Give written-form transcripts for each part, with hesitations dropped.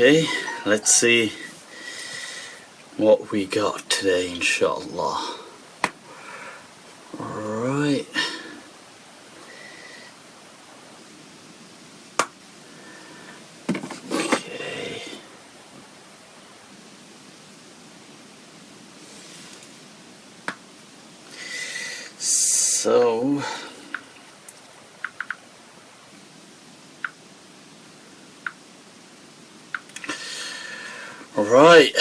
Okay, let's see what we got today, inshallah. Right. Okay. So right.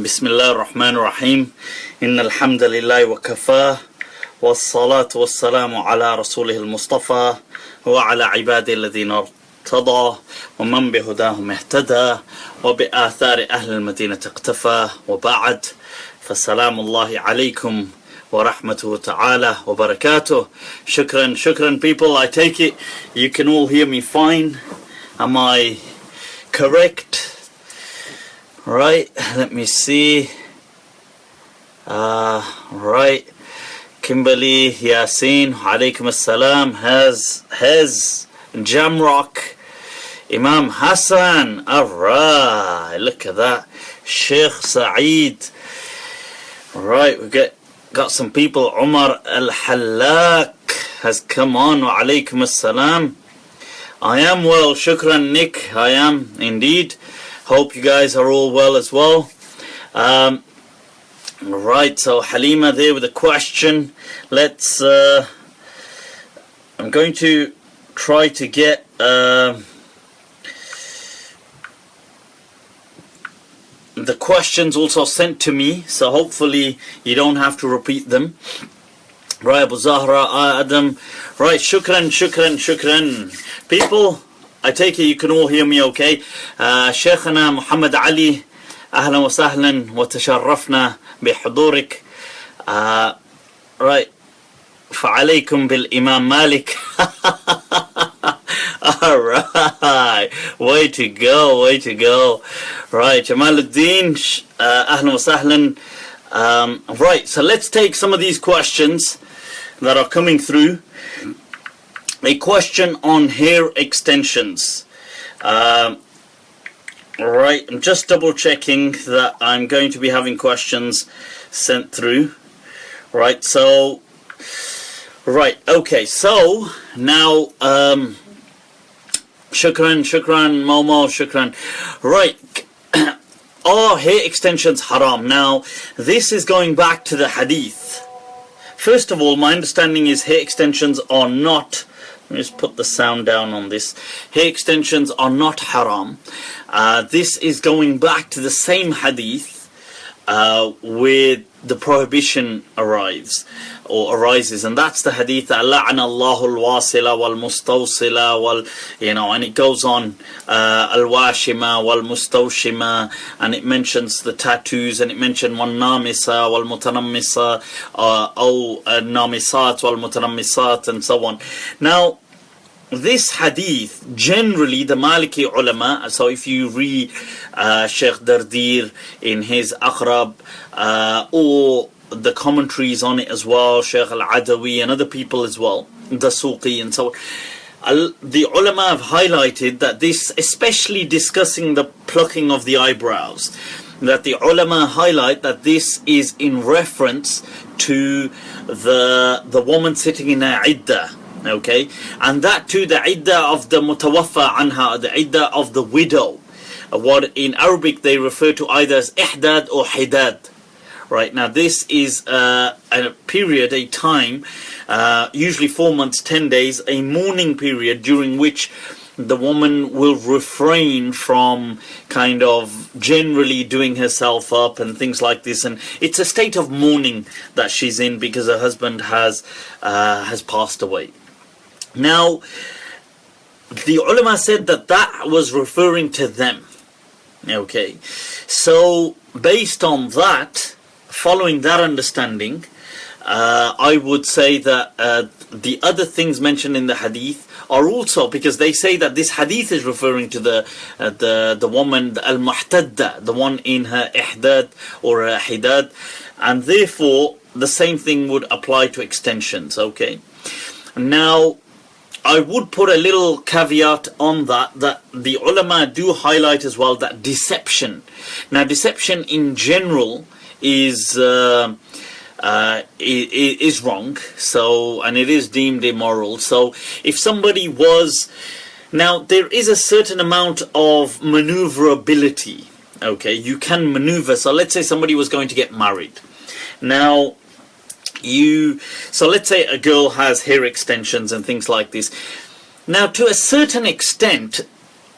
Bismillah ar-Rahman ar-Rahim. Inna alhamdulillah wa kafa. والصلاة والسلام على رسوله المصطفى وعلى عباده الذين ارتضى ومن بهداهم اهتدى وبآثار أهل المدينة اقتفى وبعد فسلام الله عليكم ورحمته تعالى وبركاته. Shukran people, I take it you can all hear me fine. Am I correct? Right, let me see. Right. Kimberly, Yasin, Alaykum Salam, has Jamrock, Imam Hassan, alright, look at that, Sheikh Saeed, right, we got some people, Umar Al-Hallak has come on, wa Alaykum Salam. I am well, shukran Nick, I am indeed, hope you guys are all well as well. Right, so Halima there with a question. Let's I'm going to try to get the questions also sent to me, so hopefully you don't have to repeat them. Right, Abu Zahra, Adam. Right, shukran. People, I take it you can all hear me okay. Shaykhana Muhammad Ali, ahlan wa sahlan wa tasharrafna بحضورك. Right, فعليكم بالإمام مالك. Alright, way to go. Right, Jamaluddin, ahlan wa sahlan. Right, so let's take some of these questions that are coming through. A question on hair extensions. Right, I'm just double checking that I'm going to be having questions sent through. Right, so okay, so now shukran Momo, shukran. Right, are hair extensions haram? Now this is going back to the hadith. First of all, my understanding is hair extensions are not, let me just put the sound down on this. Hair extensions are not haram. This is going back to the same hadith where the prohibition arises, and that's the hadith la'ana Allahu al-wasila wal-mustawsila and it goes on al-washima wal-mustawshima, and it mentions the tattoos, and it mentioned wal-namisa wal-mutanammisa al-namisat wal-mutanammisat, and so on. Now this hadith, generally the Maliki ulama, so if you read Sheikh Dardir in his Aqrab, or the commentaries on it as well, Sheikh Al-Adawi and other people as well, Dasuqi and so on, the ulama have highlighted that this, especially discussing the plucking of the eyebrows, that the ulama highlight that this is in reference to the woman sitting in her iddah. Okay, and that too, the iddah of the mutawaffa anha, the iddah of the widow, what in Arabic they refer to either as ihdad or hidad. Right, now this is a period, a time, usually 4 months, 10 days, a mourning period during which the woman will refrain from kind of generally doing herself up and things like this, and it's a state of mourning that she's in because her husband has passed away. Now, the ulama said that was referring to them. Okay, so based on that, following that understanding, I would say that the other things mentioned in the hadith are also, because they say that this hadith is referring to the woman, the al-muhtadda, the one in her ihdad or her hidad, and therefore the same thing would apply to extensions. Okay, now I would put a little caveat on that the ulama do highlight as well that deception. Now, deception in general is wrong. So, and it is deemed immoral. So, if somebody was, now there is a certain amount of maneuverability. Okay, you can maneuver. So, let's say somebody was going to get married. Now, so let's say a girl has hair extensions and things like this. Now, to a certain extent,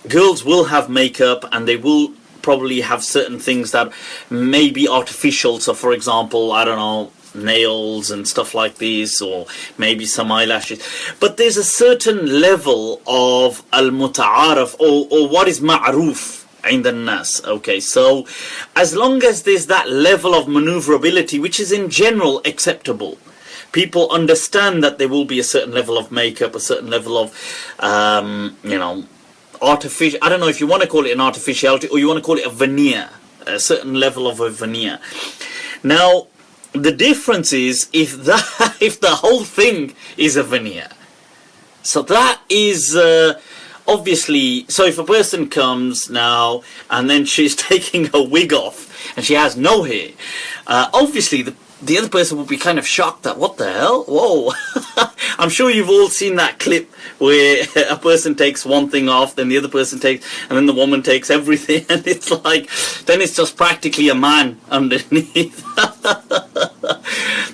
girls will have makeup and they will probably have certain things that may be artificial. So, for example, I don't know, nails and stuff like this, or maybe some eyelashes. But there's a certain level of al-muta'araf, or what is ma'roof in the nas. Okay, so as long as there's that level of maneuverability, which is in general acceptable, people understand that there will be a certain level of makeup, a certain level of artificial, I don't know if you want to call it an artificiality or you want to call it a veneer, a certain level of a veneer. Now, the difference is if the whole thing is a veneer. So that is obviously, so if a person comes now and then she's taking her wig off and she has no hair, obviously the other person will be kind of shocked that, what the hell? Whoa. I'm sure you've all seen that clip where a person takes one thing off, then the other person takes, and then the woman takes everything, and it's like, then it's just practically a man underneath.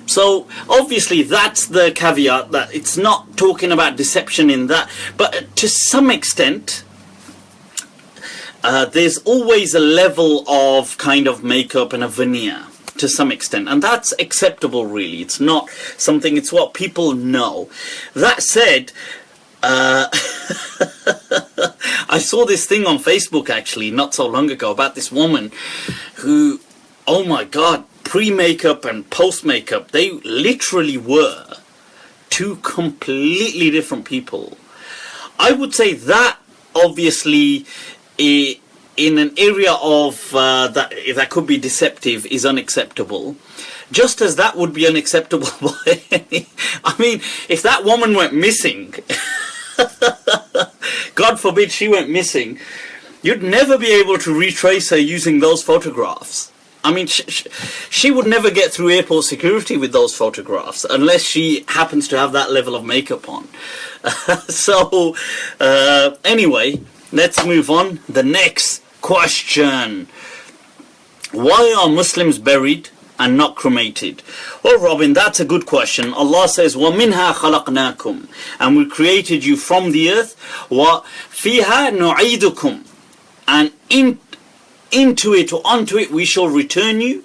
So obviously that's the caveat, that it's not talking about deception in that, but to some extent there's always a level of kind of makeup and a veneer to some extent, and that's acceptable really. It's not something, it's what people know. That said, I saw this thing on Facebook actually not so long ago about this woman who, oh my god, pre-makeup and post-makeup, they literally were two completely different people. I would say that obviously in an area of that could be deceptive is unacceptable, just as that would be unacceptable by any, I mean, if that woman went missing, God forbid she went missing, you'd never be able to retrace her using those photographs. I mean, she would never get through airport security with those photographs unless she happens to have that level of makeup on. So, anyway, let's move on. The next question. Why are Muslims buried and not cremated? Well, Robin, that's a good question. Allah says, وَمِنْهَا خَلَقْنَاكُمْ, and we created you from the earth. وَفِيهَا نُعِيدُكُمْ, and into it or onto it we shall return you.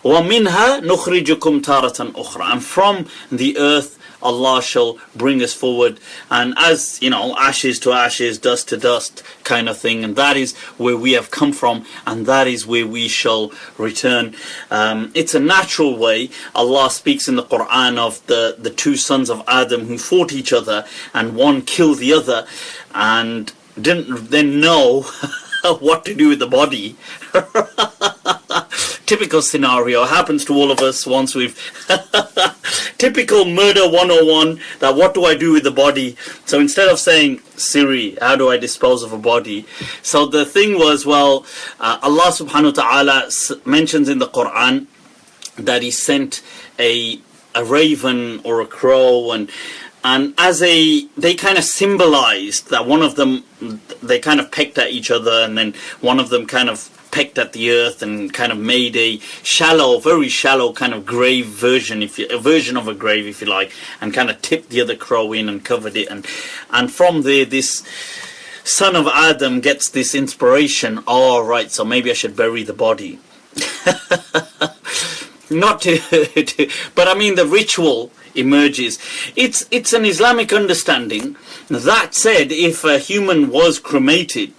وَمِنْهَا نُخْرِجُكُمْ تَارَةً أُخْرَى, and from the earth Allah shall bring us forward, and as you know, ashes to ashes, dust to dust kind of thing, and that is where we have come from, and that is where we shall return. It's a natural way. Allah speaks in the Quran of the two sons of Adam who fought each other, and one killed the other and didn't then know what to do with the body. Typical scenario happens to all of us once we've typical murder 101, that what do I do with the body? So instead of saying, Siri, how do I dispose of a body? So the thing was, well, Allah subhanahu wa ta'ala mentions in the Quran that He sent a raven or a crow, and as they kind of symbolized that one of them, they kind of pecked at each other, and then one of them kind of pecked at the earth and kind of made a shallow, very shallow kind of grave version, a version of a grave, if you like, and kind of tipped the other crow in and covered it, and from there this son of Adam gets this inspiration. Oh, right, so maybe I should bury the body. Not to but I mean the ritual emerges. It's an Islamic understanding. That said, if a human was cremated,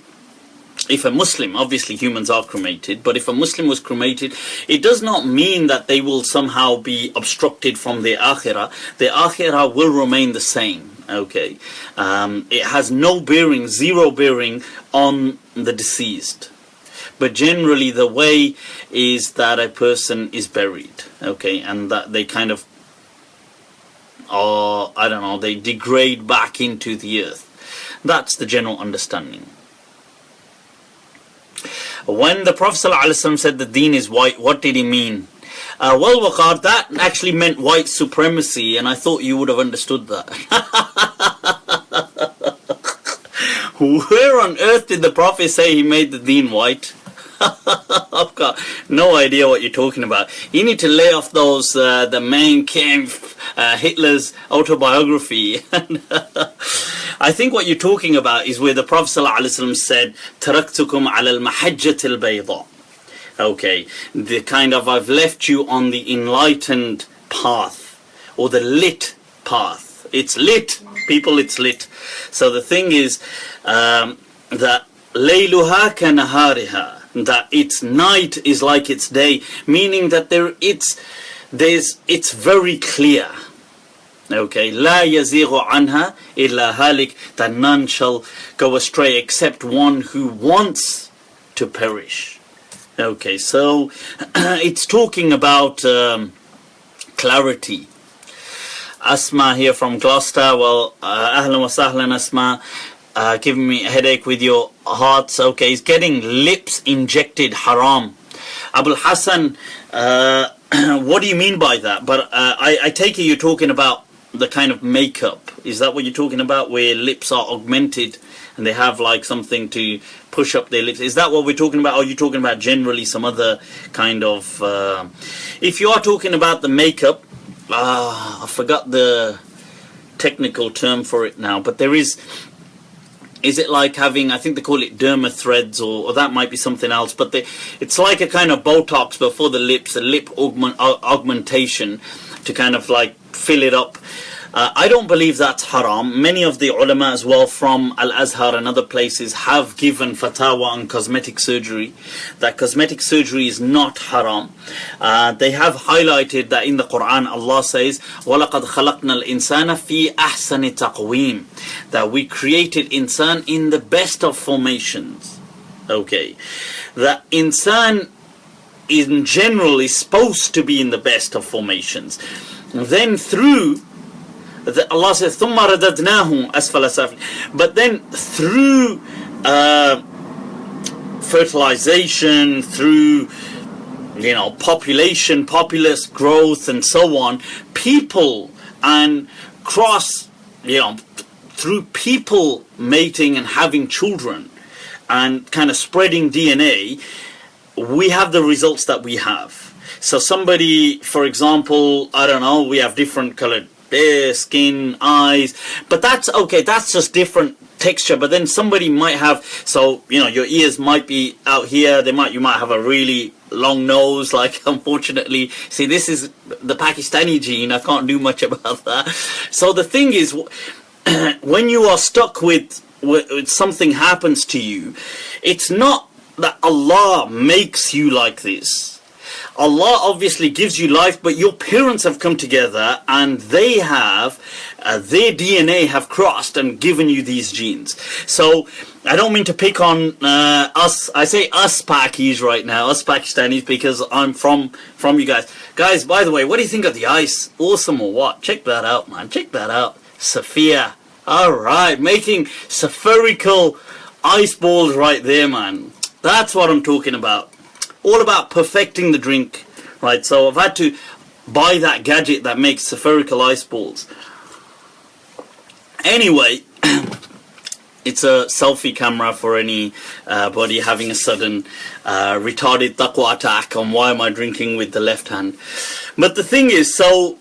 if a Muslim, obviously humans are cremated, but if a Muslim was cremated, it does not mean that they will somehow be obstructed from their akhirah. Their akhirah will remain the same. Okay, it has no bearing, zero bearing on the deceased. But generally the way is that a person is buried, okay, and that they kind of, or I don't know, they degrade back into the earth. That's the general understanding. When the Prophet ﷺ said the Deen is white, what did he mean? Well, Waqar, that actually meant white supremacy, and I thought you would have understood that. Where on earth did the Prophet say he made the Deen white? I've got no idea what you're talking about. You need to lay off those, the Mein Kampf, Hitler's autobiography. I think what you're talking about is where the Prophet ﷺ said, "Taraktukum ala al-mahajjat al-bayda." Okay, the kind of, I've left you on the enlightened path, or the lit path. It's lit, people, it's lit. So the thing is that layluha ka nahariha, that its night is like its day, meaning that it's very clear. Okay, la yazighu anha illa halik, that none shall go astray except one who wants to perish. Okay, so it's talking about clarity. Asma here from Gloucester. Well, ahlan wa sahlan, Asma. Giving me a headache with your hearts. Okay, he's getting lips injected, haram. Abul Hassan, what do you mean by that? But I take it you're talking about the kind of makeup. Is that what you're talking about, where lips are augmented and they have like something to push up their lips? Is that what we're talking about? Or are you talking about generally some other kind of... if you are talking about the makeup, I forgot the technical term for it now, but there is it like having, I think they call it derma threads, or that might be something else, but it's like a kind of Botox before the lips, a lip augmentation to kind of like fill it up. I don't believe that's haram. Many of the ulama as well from Al-Azhar and other places have given fatwa on cosmetic surgery, that cosmetic surgery is not haram. They have highlighted that in the Quran Allah says, وَلَقَدْ خَلَقْنَا الْإِنسَانَ فِي أَحْسَنِ تَقْوِيمٍ, that we created insan in the best of formations. Okay, that insan in general is supposed to be in the best of formations. Then through Allah says, ثُمَّ رَدَدْنَاهُ أَسْفَلَ سَافِلِينَ, but then through fertilization, through populous growth and so on, people and through people mating and having children and kind of spreading DNA, we have the results that we have. So somebody, for example, I don't know, we have different colored hair, skin, eyes, but that's okay, that's just different texture. But then somebody might have, so your ears might be out here, you might have a really long nose, like unfortunately, see, this is the Pakistani gene, I can't do much about that. So the thing is, when you are stuck with something happens to you, it's not that Allah makes you like this. Allah obviously gives you life, but your parents have come together and they have, their DNA have crossed and given you these genes. So I don't mean to pick on us, I say us Pakis right now, us Pakistanis, because I'm from you guys. Guys, by the way, what do you think of the ice? Awesome or what? Check that out, man, check that out. Sophia, alright, making spherical ice balls right there, man. That's what I'm talking about. All about perfecting the drink, right? So I've had to buy that gadget that makes spherical ice balls. Anyway, it's a selfie camera for anybody having a sudden retarded taqwa attack on why am I drinking with the left hand. But the thing is, so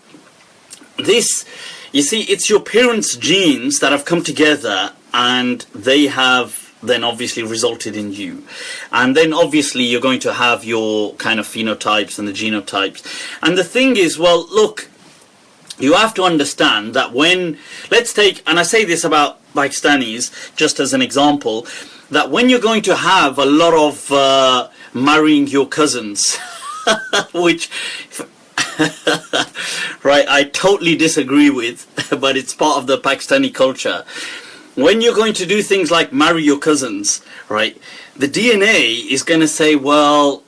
this, you see, it's your parents' genes that have come together and they have then obviously resulted in you. And then obviously you're going to have your kind of phenotypes and the genotypes. And the thing is, well, look, you have to understand that when, let's take, and I say this about Pakistanis just as an example, that when you're going to have a lot of marrying your cousins, which, right, I totally disagree with, but it's part of the Pakistani culture. When you're going to do things like marry your cousins, right, the DNA is going to say, well,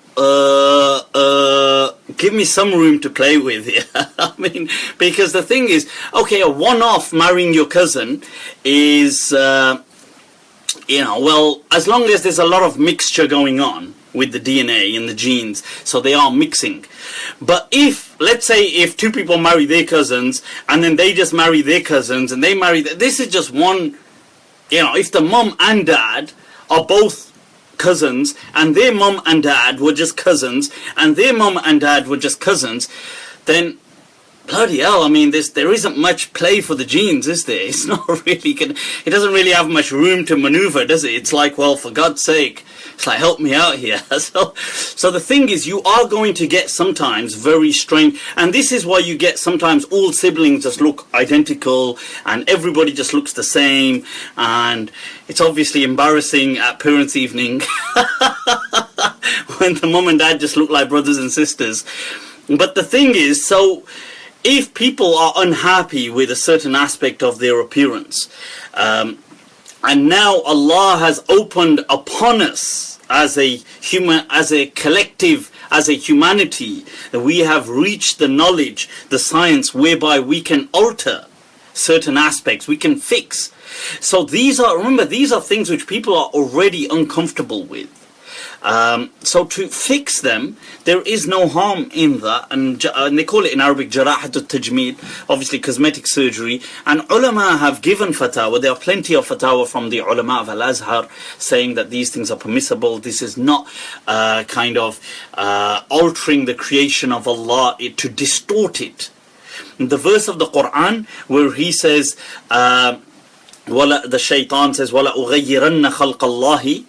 give me some room to play with here. I mean, because the thing is, okay, a one-off marrying your cousin is, well, as long as there's a lot of mixture going on with the DNA and the genes, so they are mixing. But if, let's say, if two people marry their cousins, and then they just marry their cousins, and they marry, this is just one, if the mum and dad are both cousins, and their mum and dad were just cousins, and their mum and dad were just cousins, then bloody hell, I mean, there isn't much play for the genes, is there? It's not really, it doesn't really have much room to maneuver, does it? It's like, well, for God's sake, it's like, help me out here. So the thing is, you are going to get sometimes very strange, and this is why you get sometimes all siblings just look identical, and everybody just looks the same, and it's obviously embarrassing at parents' evening when the mum and dad just look like brothers and sisters. But the thing is, so if people are unhappy with a certain aspect of their appearance, and now Allah has opened upon us as a collective, as a humanity, that we have reached the knowledge, the science whereby we can alter certain aspects, we can fix. So remember, these are things which people are already uncomfortable with. So to fix them, there is no harm in that, and they call it in Arabic jarahat al-tajmeed, obviously cosmetic surgery. And ulama have given fatwa. There are plenty of fatwa from the ulama of Al-Azhar saying that these things are permissible. This is not altering the creation of Allah to distort it. The verse of the Quran where he says, the shaitan says, وَلَا أُغَيِّرَنَّ خَلْقَ اللَّهِ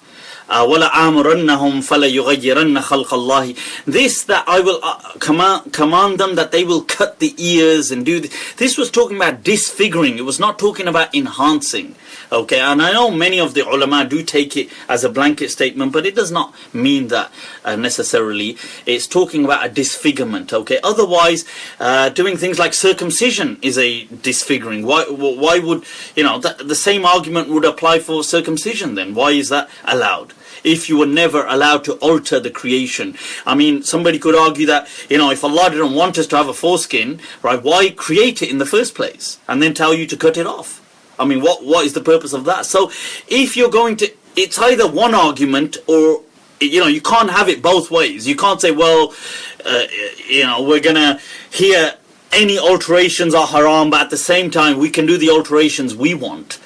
وَلَا آمُرَنَّهُمْ فَلَا يُغَيِّرَنَّ خَلْقَ اللَّهِ. This, that I will command them that they will cut the ears and do this. This was talking about disfiguring. It was not talking about enhancing. Okay, and I know many of the ulama do take it as a blanket statement, but it does not mean that necessarily. It's talking about a disfigurement. Okay, otherwise, doing things like circumcision is a disfiguring. Why would, the same argument would apply for circumcision then? Why is that allowed? If you were never allowed to alter the creation. I mean, somebody could argue that, if Allah didn't want us to have a foreskin, right, why create it in the first place and then tell you to cut it off? I mean, what is the purpose of that? So if you're going to, it's either one argument or, you can't have it both ways. You can't say, well, we're going to hear any alterations are haram, but at the same time, we can do the alterations we want.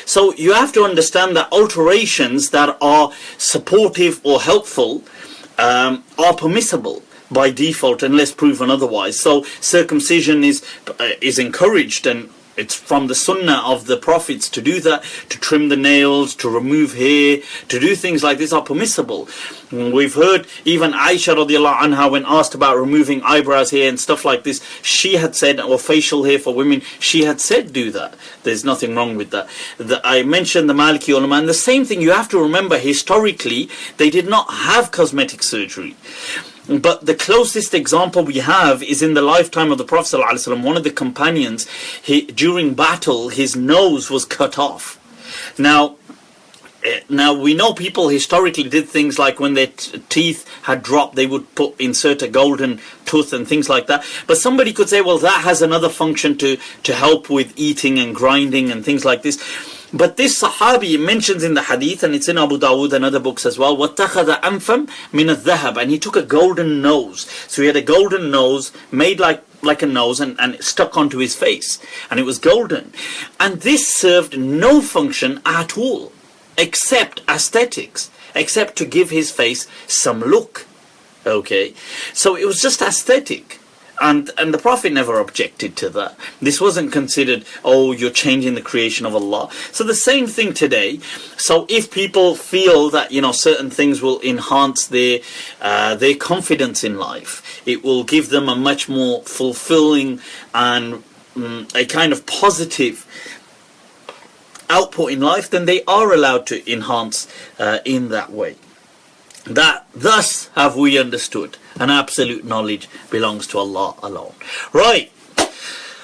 So you have to understand that alterations that are supportive or helpful are permissible by default unless proven otherwise. So circumcision is encouraged, and it's from the sunnah of the prophets to do that, to trim the nails, to remove hair, to do things like this are permissible. We've heard even Aisha radiallahu anha, when asked about removing eyebrows hair and stuff like this, she had said, or facial hair for women, she had said do that. There's nothing wrong with that. I mentioned the Maliki ulama, and the same thing, you have to remember, historically, they did not have cosmetic surgery. But the closest example we have is in the lifetime of the Prophet ﷺ. One of the companions, during battle, his nose was cut off. Now we know people historically did things like when their teeth had dropped, they would insert a golden tooth and things like that. But somebody could say, well, that has another function to help with eating and grinding and things like this. But this Sahabi mentions in the hadith, and it's in Abu Dawood and other books as well, وَاتَّخَذَ أَنْفًا مِنَ الذَّهَبِ, and he took a golden nose. So he had a golden nose made like a nose and it stuck onto his face, and it was golden. And this served no function at all, except aesthetics, except to give his face some look. Okay, so it was just aesthetic. And the Prophet never objected to that. This wasn't considered, oh, you're changing the creation of Allah. So the same thing today. So if people feel that, certain things will enhance their confidence in life, it will give them a much more fulfilling and a kind of positive output in life, then they are allowed to enhance in that way. That thus have we understood, and absolute knowledge belongs to Allah alone. Right.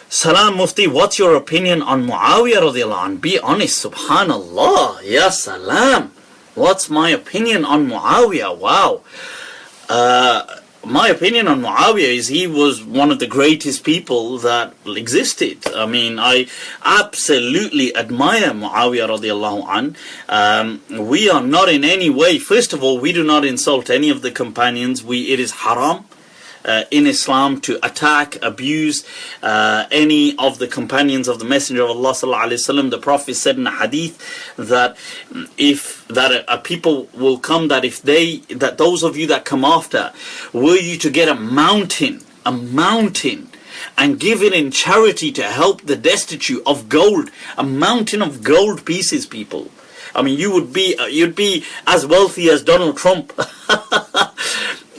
Salam Mufti, what's your opinion on Muawiyah radiallahu anh? Be honest, subhanallah. Ya salam. What's my opinion on Muawiyah? Wow. my opinion on Muawiyah is he was one of the greatest people that existed. I mean, I absolutely admire Muawiyah radiallahu an. We are not in any way, first of all, we do not insult any of the companions. It is haram in Islam to attack, abuse any of the companions of the Messenger of Allah sallallahu alaihi wasallam. The Prophet said in a hadith that people will come, that those of you that come after, were you to get a mountain and give it in charity to help the destitute of gold, a mountain of gold pieces, people. I mean, you'd be as wealthy as Donald Trump.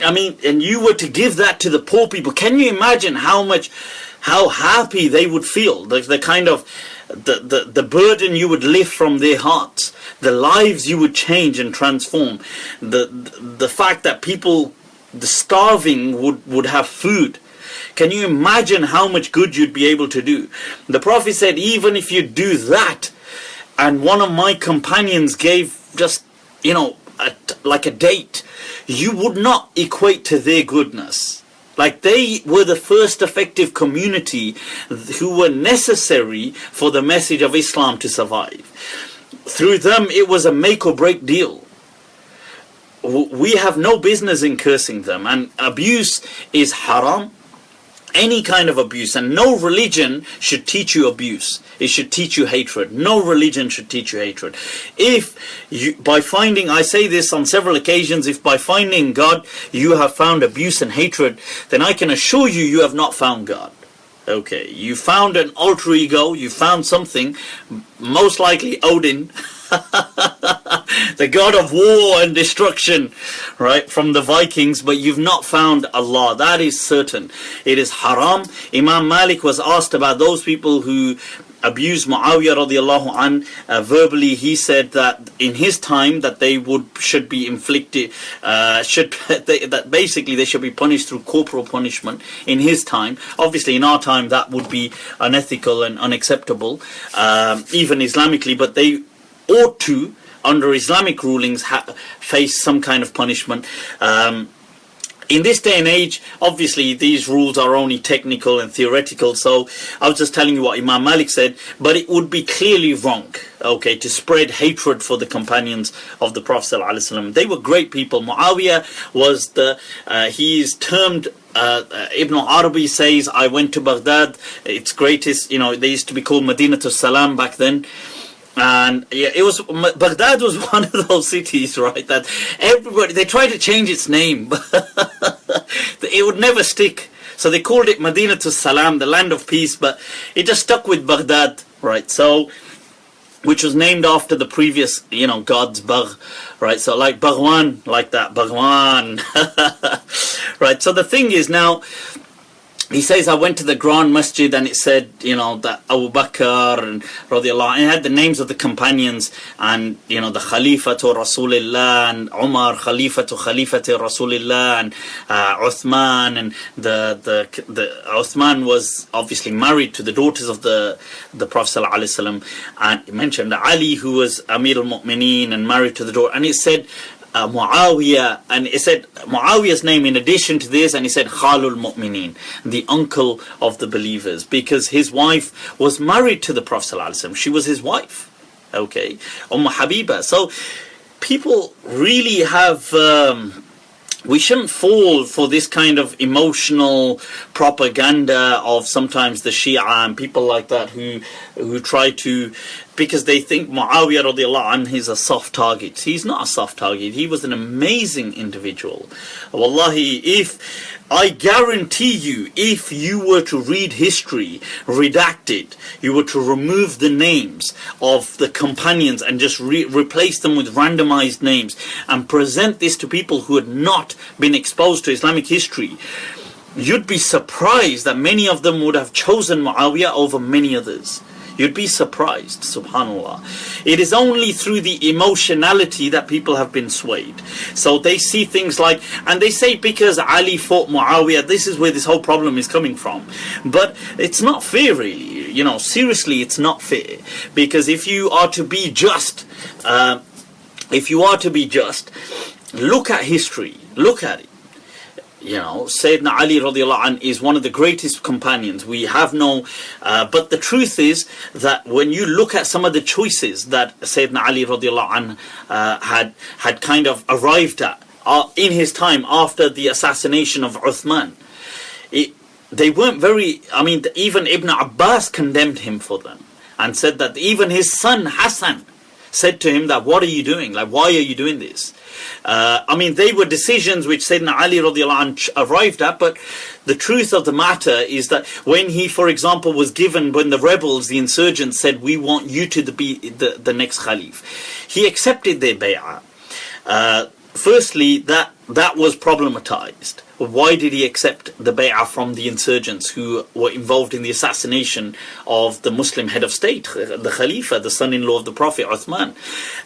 I mean, and you were to give that to the poor people. Can you imagine how happy they would feel? The kind of the burden you would lift from their hearts, the lives you would change and transform, the fact that people, the starving would have food. Can you imagine how much good you'd be able to do? The Prophet said, even if you do that, and one of my companions gave just, like a date, you would not equate to their goodness. Like, they were the first effective community who were necessary for the message of Islam to survive. Through them, it was a make or break deal. We have no business in cursing them, and abuse is haram. Any kind of abuse, and no religion should teach you abuse. It should teach you hatred. No religion should teach you hatred. I say this on several occasions, if by finding God you have found abuse and hatred, then I can assure you, you have not found God. Okay, you found an alter ego, you found something, most likely Odin, the god of war and destruction, right, from the Vikings, but you've not found Allah. That is certain. It is haram. Imam Malik was asked about those people who abused Muawiyah radiallahu an verbally. He said that in his time that they should be inflicted, that basically they should be punished through corporal punishment in his time. Obviously in our time that would be unethical and unacceptable, even Islamically, but they ought to, under Islamic rulings, face some kind of punishment. In this day and age, obviously these rules are only technical and theoretical, so I was just telling you what Imam Malik said, but it would be clearly wrong, okay, to spread hatred for the companions of the Prophet ﷺ. They were great people. Muawiyah was he is termed, Ibn Arabi says, I went to Baghdad, its greatest, they used to be called Madinatul Salam back then. And yeah, Baghdad was one of those cities, right, that they tried to change its name, but it would never stick. So they called it Madinatul Salam, the land of peace, but it just stuck with Baghdad, right? So, which was named after the previous, gods, Bagh, right? So like Bhagwan, like that, Bhagwan, right? So the thing is now, he says, I went to the Grand Masjid and it said, that Abu Bakr and radiallahu, and it had the names of the companions and, the Khalifa to Rasulullah and Umar, Khalifa to Rasulullah and Uthman, and the Uthman was obviously married to the daughters of the Prophet ﷺ, and it mentioned Ali, who was Amir al-Mu'mineen and married to the daughter, and it said, Muawiyah, and it said Muawiyah's name in addition to this, and he said Khalul Mu'mineen, the uncle of the believers, because his wife was married to the Prophet ﷺ. She was his wife, okay, Habiba. So people really have, we shouldn't fall for this kind of emotional propaganda of sometimes the Shia and people like that who try to, because they think Muawiyah radiallahu anhu is a soft target. He's not a soft target. He was an amazing individual. Wallahi, I guarantee you, if you were to read history redacted, you were to remove the names of the companions and just replace them with randomized names and present this to people who had not been exposed to Islamic history, you'd be surprised that many of them would have chosen Muawiyah over many others. You'd be surprised, subhanAllah. It is only through the emotionality that people have been swayed. So they see things like, and they say because Ali fought Muawiyah, this is where this whole problem is coming from. But it's not fair, really. Seriously, it's not fair. Because if you are to be just, look at history. Look at it. Sayyidina Ali radiallahu anh is one of the greatest companions. We have no, but the truth is that when you look at some of the choices that Sayyidina Ali radiallahu anh had kind of arrived at in his time after the assassination of Uthman, they weren't very, even Ibn Abbas condemned him for them and said that even his son Hassan said to him that, what are you doing? Like, why are you doing this? They were decisions which Sayyidina Ali radiallahu anh arrived at, but the truth of the matter is that when he, for example, was given, when the rebels, the insurgents said, we want you to be the next Khalif, he accepted their bay'ah. Firstly, that was problematized. Why did he accept the bay'ah from the insurgents who were involved in the assassination of the Muslim head of state, the Khalifa, the son-in-law of the Prophet Uthman?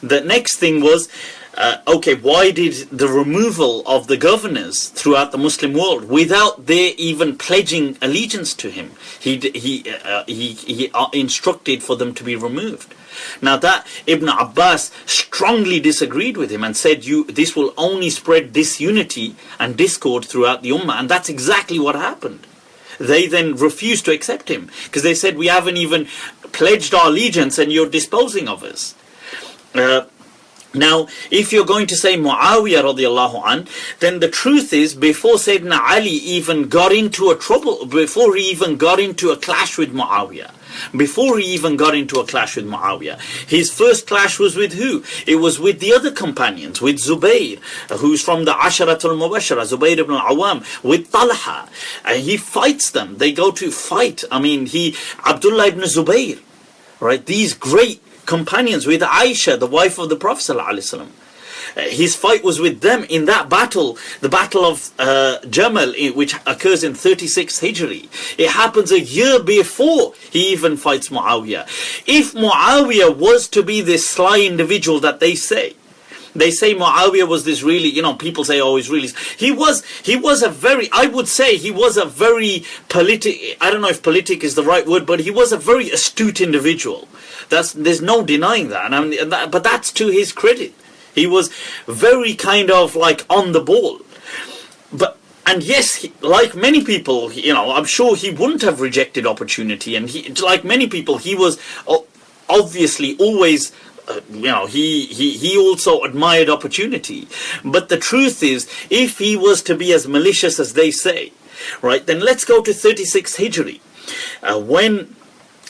The next thing was, why did the removal of the governors throughout the Muslim world without their even pledging allegiance to him? He instructed for them to be removed. Now that Ibn Abbas strongly disagreed with him and said, this will only spread disunity and discord throughout the Ummah, and that's exactly what happened. They then refused to accept him because they said, we haven't even pledged our allegiance and you're disposing of us. Now, if you're going to say Muawiyah radiallahu an, then the truth is, before Sayyidina Ali even got into a trouble, before he even got into a clash with Muawiyah, his first clash was with who? It was with the other companions, with Zubayr, who's from the Asharatul Mubashara, Zubayr ibn al-Awwam, with Talha. He fights them. They go to fight. Abdullah ibn Zubayr, right? These great companions with Aisha, the wife of the Prophet ﷺ. His fight was with them in that battle, the battle of Jamal, which occurs in 36 Hijri. It happens a year before he even fights Muawiyah. If Muawiyah was to be this sly individual that they say Muawiyah was this really, people say, oh, he's really, he was a very, I would say he was a very I don't know if politic is the right word, but he was a very astute individual. There's no denying that, but that's to his credit. He was very kind of like on the ball. And yes, like many people, I'm sure he wouldn't have rejected opportunity. And like many people, he was obviously always, he also admired opportunity. But the truth is, if he was to be as malicious as they say, right, then let's go to 36 Hijri. When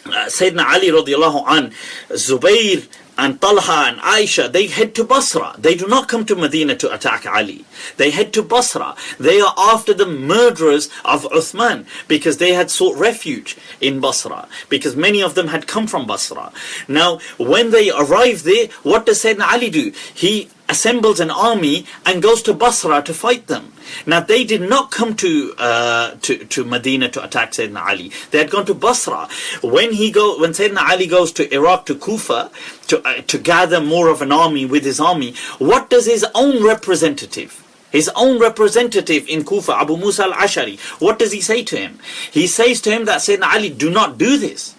Sayyidina Ali radiallahu an, Zubayr and Talha and Aisha, they head to Basra. They do not come to Medina to attack Ali. They head to Basra. They are after the murderers of Uthman because they had sought refuge in Basra, because many of them had come from Basra. Now, when they arrive there, what does Sayyidina Ali do? He assembles an army and goes to Basra to fight them. Now, they did not come to Medina to attack Sayyidina Ali. They had gone to Basra. When Sayyidina Ali goes to Iraq, to Kufa, to gather more of an army with his army, what does his own representative in Kufa, Abu Musa al-Ashari, what does he say to him? He says to him that, Sayyidina Ali, do not do this.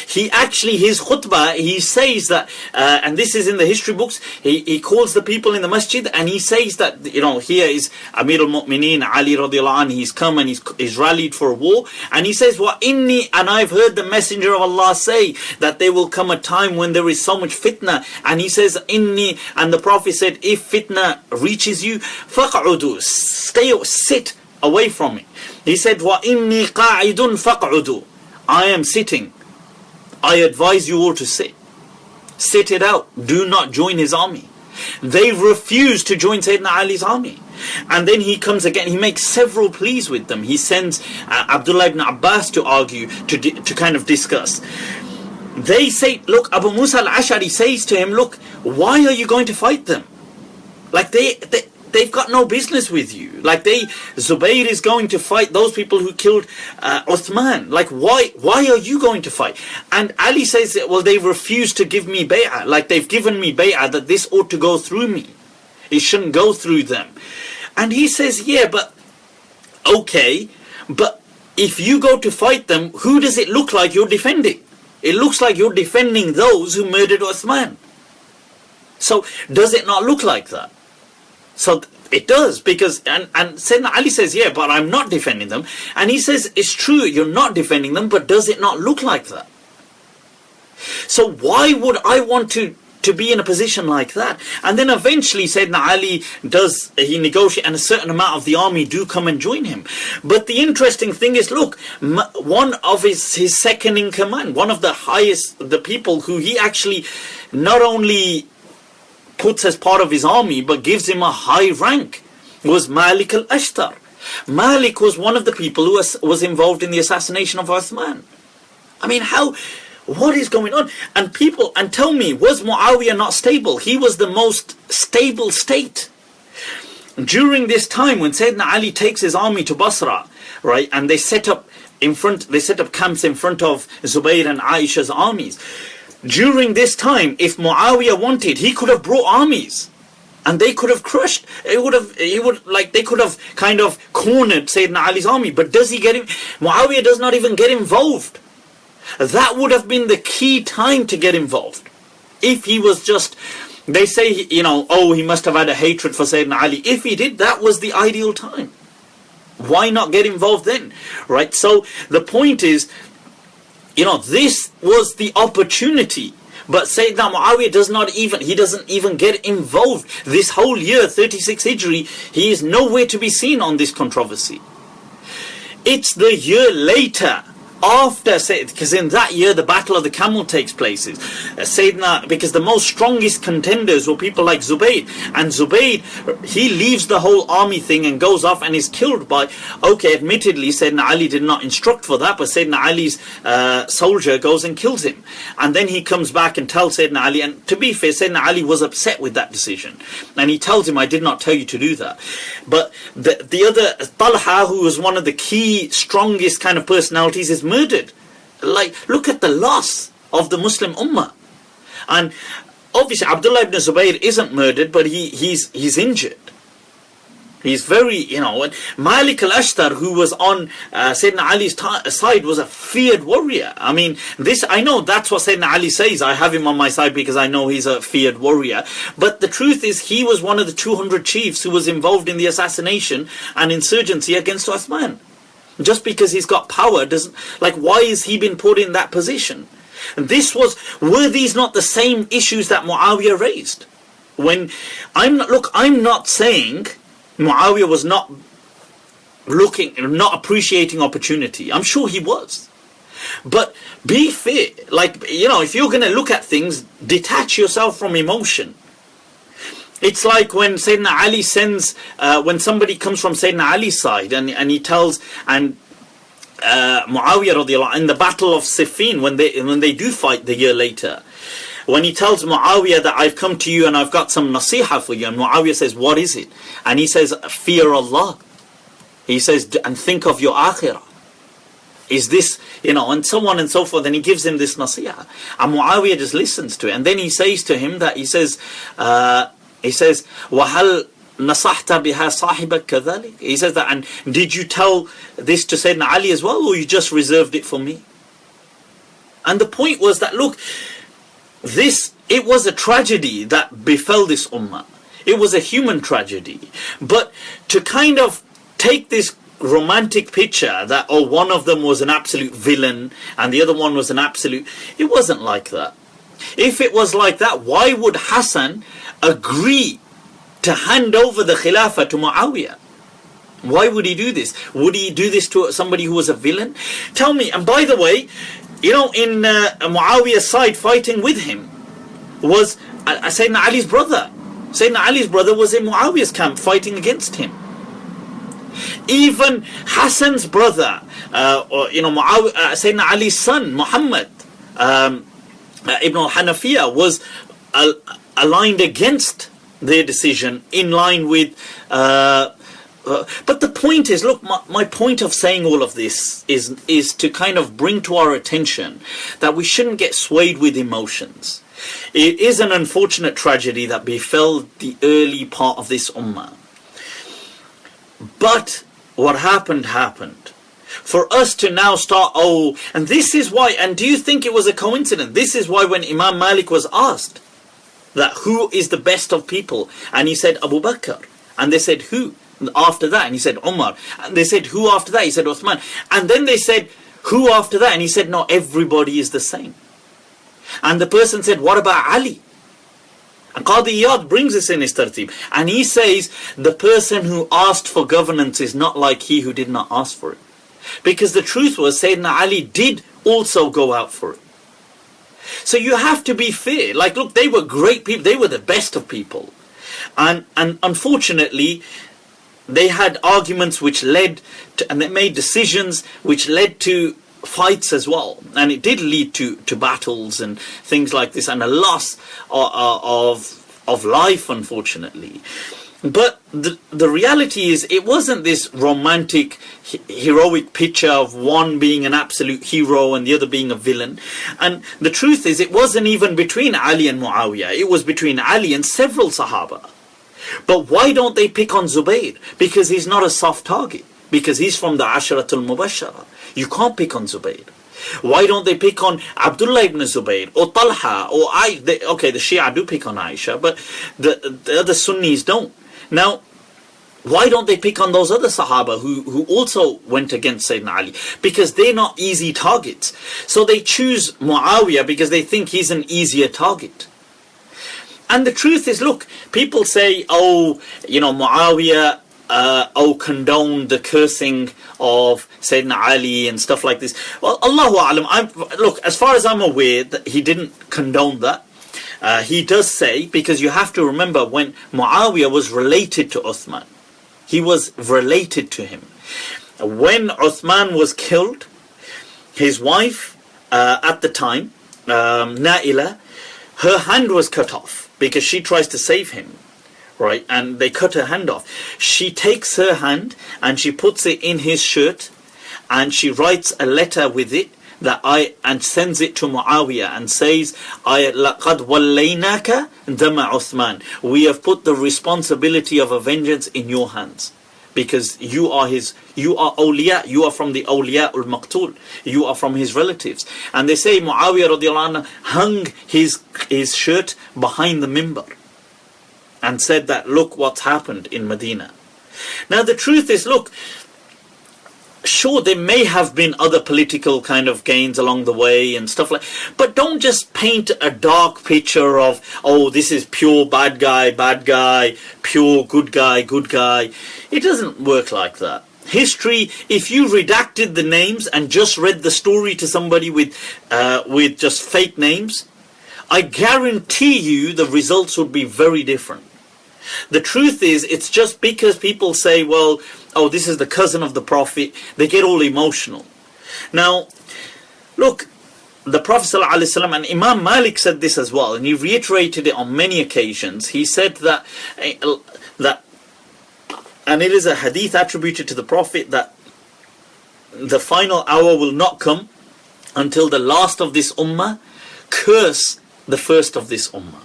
He actually, his khutbah, he says that, and this is in the history books, he calls the people in the masjid and he says that, here is Amir al-Mu'mineen, Ali radiallahu anhu, he's come and he's rallied for a war, and he says, and I've heard the Messenger of Allah say that there will come a time when there is so much fitna, and he says, and the Prophet said, if fitna reaches you, faq'udu, sit away from it. He said, وَإِنِّي قَاعِدٌ فَقْعُدُ, I am sitting. I advise you all to sit it out. Do not join his army. They refuse to join Sayyidina Ali's army. And then he comes again, he makes several pleas with them. He sends Abdullah ibn Abbas to argue, to kind of discuss. They say, look, Abu Musa al-Ashari says to him, look, why are you going to fight them? Like they've got no business with you. Like Zubayr is going to fight those people who killed Uthman. Like why are you going to fight? And Ali says, well, they refused to give me bay'ah. Like they've given me bay'ah that this ought to go through me. It shouldn't go through them. And he says, yeah, but okay, but if you go to fight them, who does it look like you're defending? It looks like you're defending those who murdered Uthman. So does it not look like that? So it does, because, and Sayyidina Ali says, yeah, but I'm not defending them. And he says, it's true, you're not defending them, but does it not look like that? So why would I want to be in a position like that? And then eventually Sayyidina Ali he negotiate, and a certain amount of the army do come and join him. But the interesting thing is, look, one of his second in command, one of the highest, the people who he actually not only puts as part of his army, but gives him a high rank, was Malik al-Ashtar. Malik was one of the people who was involved in the assassination of Uthman. I mean, what is going on? And tell me, was Muawiyah not stable? He was the most stable state. During this time, when Sayyidina Ali takes his army to Basra, right, and they set up camps in front of Zubayr and Aisha's armies. During this time, if Muawiyah wanted, he could have brought armies, and they could have crushed. They could have kind of cornered Sayyidina Ali's army. But Muawiyah does not even get involved. That would have been the key time to get involved. If he was just, they say, he must have had a hatred for Sayyidina Ali. If he did, that was the ideal time. Why not get involved then? Right? So the point is, this was the opportunity. But Sayyidina Muawiyah doesn't even get involved. This whole year, 36 Hijri, he is nowhere to be seen on this controversy. It's the year later, because in that year the Battle of the Camel takes place. Because the most strongest contenders were people like Zubayr, and Zubayr, he leaves the whole army thing and goes off and is killed by, admittedly Sayyidina Ali did not instruct for that, but Sayyidina Ali's soldier goes and kills him, and then he comes back and tells Sayyidina Ali, and to be fair, Sayyidina Ali was upset with that decision, and he tells him, I did not tell you to do that. But the other, Talha, who was one of the key strongest kind of personalities, is murdered. Look at the loss of the Muslim Ummah. And obviously Abdullah ibn Zubayr isn't murdered, but he's injured. He's very, Malik al-Ashtar, who was on Sayyidina Ali's side, was a feared warrior. I mean, I know that's what Sayyidina Ali says, I have him on my side because I know he's a feared warrior. But the truth is, he was one of the 200 chiefs who was involved in the assassination and insurgency against Uthman. Just because he's got power why is he been put in that position? And were these not the same issues that Muawiyah raised? I'm not saying Muawiyah was not appreciating opportunity. I'm sure he was. But be fair, if you're going to look at things, detach yourself from emotion. It's like when Sayyidina Ali sends, when somebody comes from Sayyidina Ali's side and he tells, and Muawiyah radiallahu anh, in the Battle of Siffin, when they do fight the year later, when he tells Muawiyah that I've come to you and I've got some nasiha for you, and Muawiyah says, what is it? And he says, fear Allah. He says, and think of your akhirah. Is this, and so on and so forth, and he gives him this nasiha. And Muawiyah just listens to it, and then he says to him that, he says, وَهَلْ نَصَحْتَ بِهَا صَاحِبَكَ كَذَلِكَ? He says that, and did you tell this to Sayyidina Ali as well, or you just reserved it for me? And the point was that, look, it was a tragedy that befell this ummah. It was a human tragedy. But to kind of take this romantic picture that, one of them was an absolute villain and the other one was an absolute, it wasn't like that. If it was like that, why would Hassan agree to hand over the Khilafah to Muawiyah? Why would he do this? Would he do this to somebody who was a villain? Tell me, and by the way, in Muawiyah's side fighting with him was Sayyidina Ali's brother. Sayyidina Ali's brother was in Muawiyah's camp fighting against him. Even Hassan's brother, Sayyidina Ali's son, Muhammad, Ibn al-Hanafiya, was aligned against their decision, in line with but the point is, look, my point of saying all of this is to kind of bring to our attention that we shouldn't get swayed with emotions. It is an unfortunate tragedy that befell the early part of this ummah, but what happened. For us to now start, and this is why, and do you think it was a coincidence? This is why when Imam Malik was asked that who is the best of people, and he said Abu Bakr, And they said, who after that? And he said, Umar. And they said, who after that? He said, Uthman. And then they said, who after that? And he said, no, everybody is the same. And the person said, what about Ali? And Qadi Iyad brings this in his tartib. And he says, the person who asked for governance is not like he who did not ask for it. Because the truth was, Sayyidina Ali did also go out for it. So you have to be fair. Like, look, they were great people. They were the best of people. And unfortunately, they had arguments which led to, and they made decisions which led to fights as well. And it did lead to battles and things like this, and a loss of life, unfortunately. But the reality is, it wasn't this romantic, heroic picture of one being an absolute hero and the other being a villain. And the truth is, it wasn't even between Ali and Muawiyah. It was between Ali and several Sahabah. But why don't they pick on Zubayr? Because he's not a soft target. Because he's from the Asharatul Mubashara. You can't pick on Zubayr. Why don't they pick on Abdullah ibn Zubayr or Talha or okay, the Shia do pick on Aisha, but the other Sunnis don't. Now, why don't they pick on those other Sahaba who also went against Sayyidina Ali? Because they're not easy targets. So they choose Muawiyah because they think he's an easier target. And the truth is, look, people say, oh, you know, Muawiyah condoned the cursing of Sayyidina Ali and stuff like this. Well, Allahu A'lam, look, as far as I'm aware, that he didn't condone that. He does say, because you have to remember, when Muawiyah was related to Uthman, he was related to him. When Uthman was killed, his wife at the time, Naila, her hand was cut off because she tries to save him, right? And they cut her hand off. She takes her hand and she puts it in his shirt, and she writes a letter with it and sends it to Muawiyah and says, لَقَدْ وَلَّيْنَاكَ دَمَ عُثْمَانَ. We have put the responsibility of a vengeance in your hands. Because you are awliya, you are from the awliya al-maqtul, you are from his relatives. And they say Muawiyah radiallahu anhu hung his shirt behind the minbar and said that, look what's happened in Medina. Now the truth is, look, sure, there may have been other political kind of gains along the way and stuff like, but don't just paint a dark picture of, oh, this is pure bad guy, pure good guy. It doesn't work like that. History, if you redacted the names and just read the story to somebody with just fake names, I guarantee you the results would be very different. The truth is, it's just because people say, well, oh, this is the cousin of the Prophet, they get all emotional. Now, look, the Prophet ﷺ, and Imam Malik said this as well, and he reiterated it on many occasions. He said that, and it is a hadith attributed to the Prophet, that the final hour will not come until the last of this ummah curse the first of this ummah.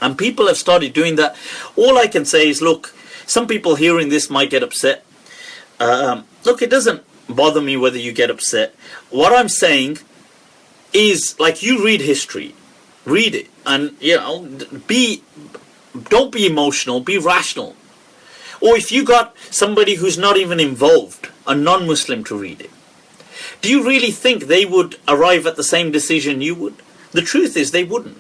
And people have started doing that. All I can say is, look, some people hearing this might get upset. Look, it doesn't bother me whether you get upset. What I'm saying is, like, you read history, read it, and, you know, don't be emotional, be rational. Or if you got somebody who's not even involved, a non-Muslim, to read it, do you really think they would arrive at the same decision you would? The truth is, they wouldn't.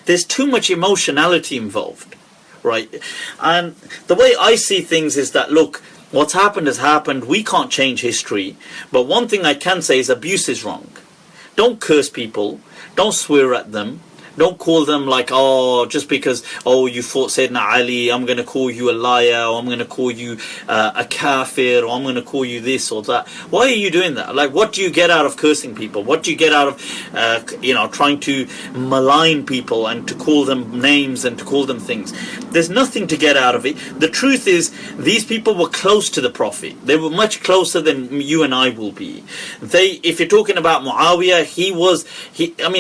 There's too much emotionality involved, right? And the way I see things is that, look, what's happened has happened. We can't change history. But one thing I can say is abuse is wrong. Don't curse people. Don't swear at them. Don't call them like, oh, just because, oh, you fought Sayyidina Ali, I'm going to call you a liar, or I'm going to call you a kaafir, or I'm going to call you this or that. Why are you doing that? Like, what do you get out of cursing people? What do you get out of, trying to malign people and to call them names and to call them things? There's nothing to get out of it. The truth is, these people were close to the Prophet. They were much closer than you and I will be. If you're talking about Muawiyah,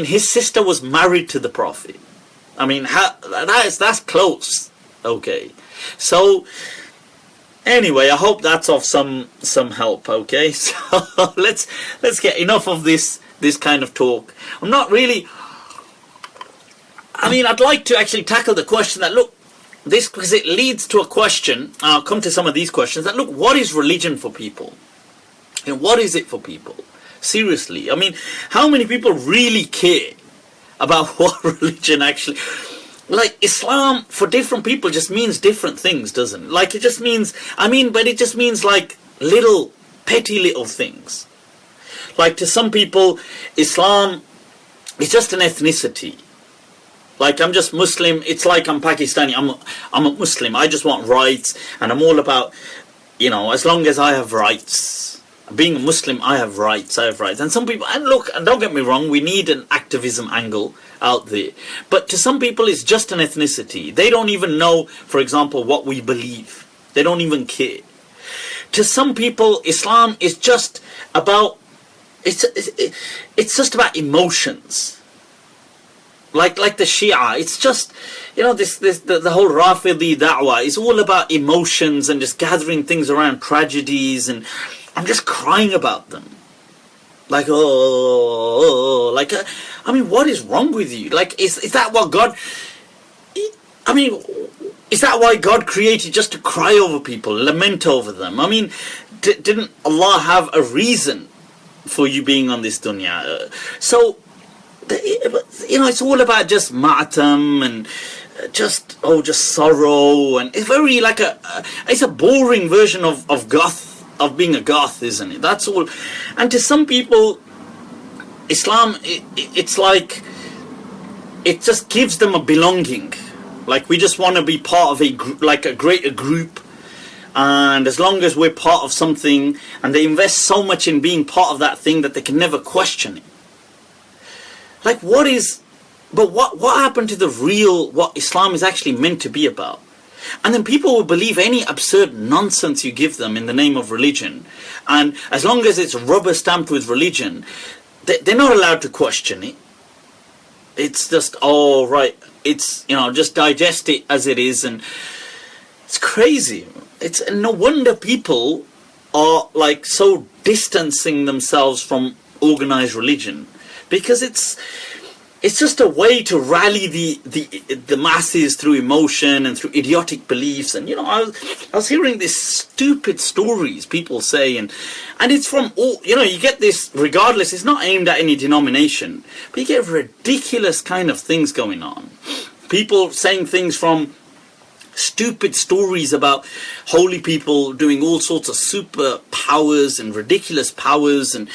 his sister was married to the Prophet. I mean, that's close. Okay. So anyway, I hope that's of some help. Okay. So let's get enough of this kind of talk. I'd like to actually tackle the question that, look, this, because it leads to a question. I'll come to some of these questions. That look, what is religion for people? And what is it for people? Seriously, I mean, how many people really care about what religion actually? Like, Islam for different people just means different things, doesn't it? Like, it just means, but it just means like little, petty little things. Like, to some people, Islam is just an ethnicity. Like, I'm just Muslim. It's like I'm Pakistani. I'm a Muslim. I just want rights, and I'm all about, as long as I have rights. Being a Muslim, I have rights. And some people, and look, and don't get me wrong, we need an activism angle out there. But to some people, it's just an ethnicity. They don't even know, for example, what we believe. They don't even care. To some people, Islam is just about, it's just about emotions. Like the Shia, it's just, the whole Rafidi da'wah is all about emotions and just gathering things around tragedies, and I'm just crying about them. Like, what is wrong with you? Like, is that what God, is that why God created, just to cry over people, lament over them? Didn't Allah have a reason for you being on this dunya? So, it's all about just ma'atam and just sorrow, and it's very like it's a boring version of goth, of being a goth, isn't it? That's all. And to some people, Islam, it's like, it just gives them a belonging. Like, we just want to be part of a greater group, and as long as we're part of something, and they invest so much in being part of that thing that they can never question it. Like, what happened to the real, what Islam is actually meant to be about? And then people will believe any absurd nonsense you give them in the name of religion. And as long as it's rubber stamped with religion, they're not allowed to question it. It's just, right, it's, just digest it as it is. And it's crazy. It's no wonder people are like so distancing themselves from organized religion. Because it's just a way to rally the masses through emotion and through idiotic beliefs. And I was hearing these stupid stories people say, and it's from all, you get this regardless. It's not aimed at any denomination, but you get ridiculous kind of things going on. People saying things from stupid stories about holy people doing all sorts of super powers and ridiculous powers, and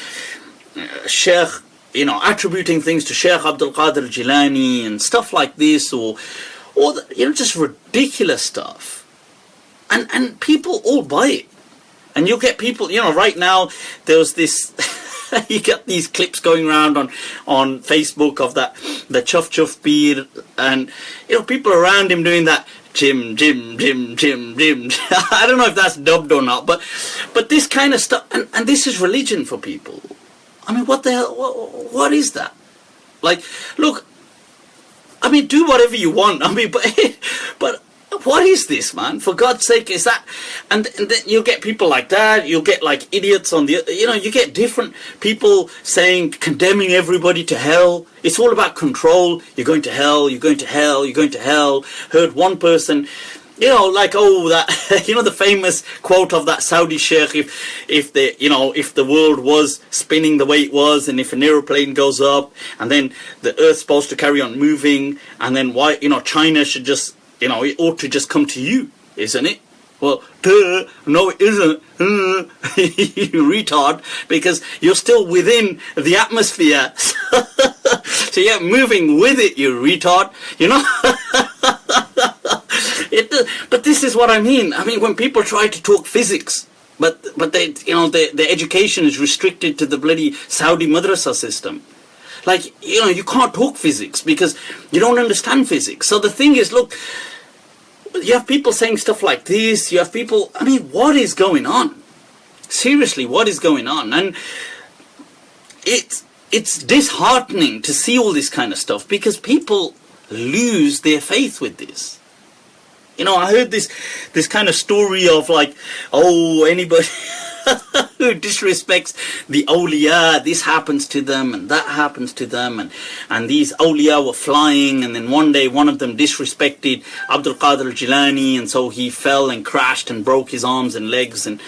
Sheikh, attributing things to Sheikh Abdul Qadir Jilani and stuff like this, or just ridiculous stuff. And people all buy it. And you'll get people, right now, there's this, you get these clips going around on Facebook of the Chuff Beer, and, people around him doing that, Jim. I don't know if that's dubbed or not, but this kind of stuff, and this is religion for people. What the hell? What is that? Like, look, do whatever you want. But what is this, man? For God's sake, is that? And then you'll get people like that. You'll get like idiots on the, you get different people saying, condemning everybody to hell. It's all about control. You're going to hell. You're going to hell. You're going to hell. Heard one person, the famous quote of that Saudi sheikh, if the world was spinning the way it was, and if an aeroplane goes up, and then the earth's supposed to carry on moving, and then why, China should just, it ought to just come to you, isn't it? Well, no, it isn't. You retard, because you're still within the atmosphere. So you're moving with it, you retard, But this is what I mean. When people try to talk physics, but they, their education is restricted to the bloody Saudi madrasa system. Like, you can't talk physics because you don't understand physics. So the thing is, look, you have people saying stuff like this. You have people, what is going on? Seriously, what is going on? And it's disheartening to see all this kind of stuff, because people lose their faith with this. I heard this kind of story of like, anybody who disrespects the awliya. This happens to them and that happens to them, and these awliya were flying, and then one day one of them disrespected Abdul Qadir al-Jilani, and so he fell and crashed and broke his arms and legs. And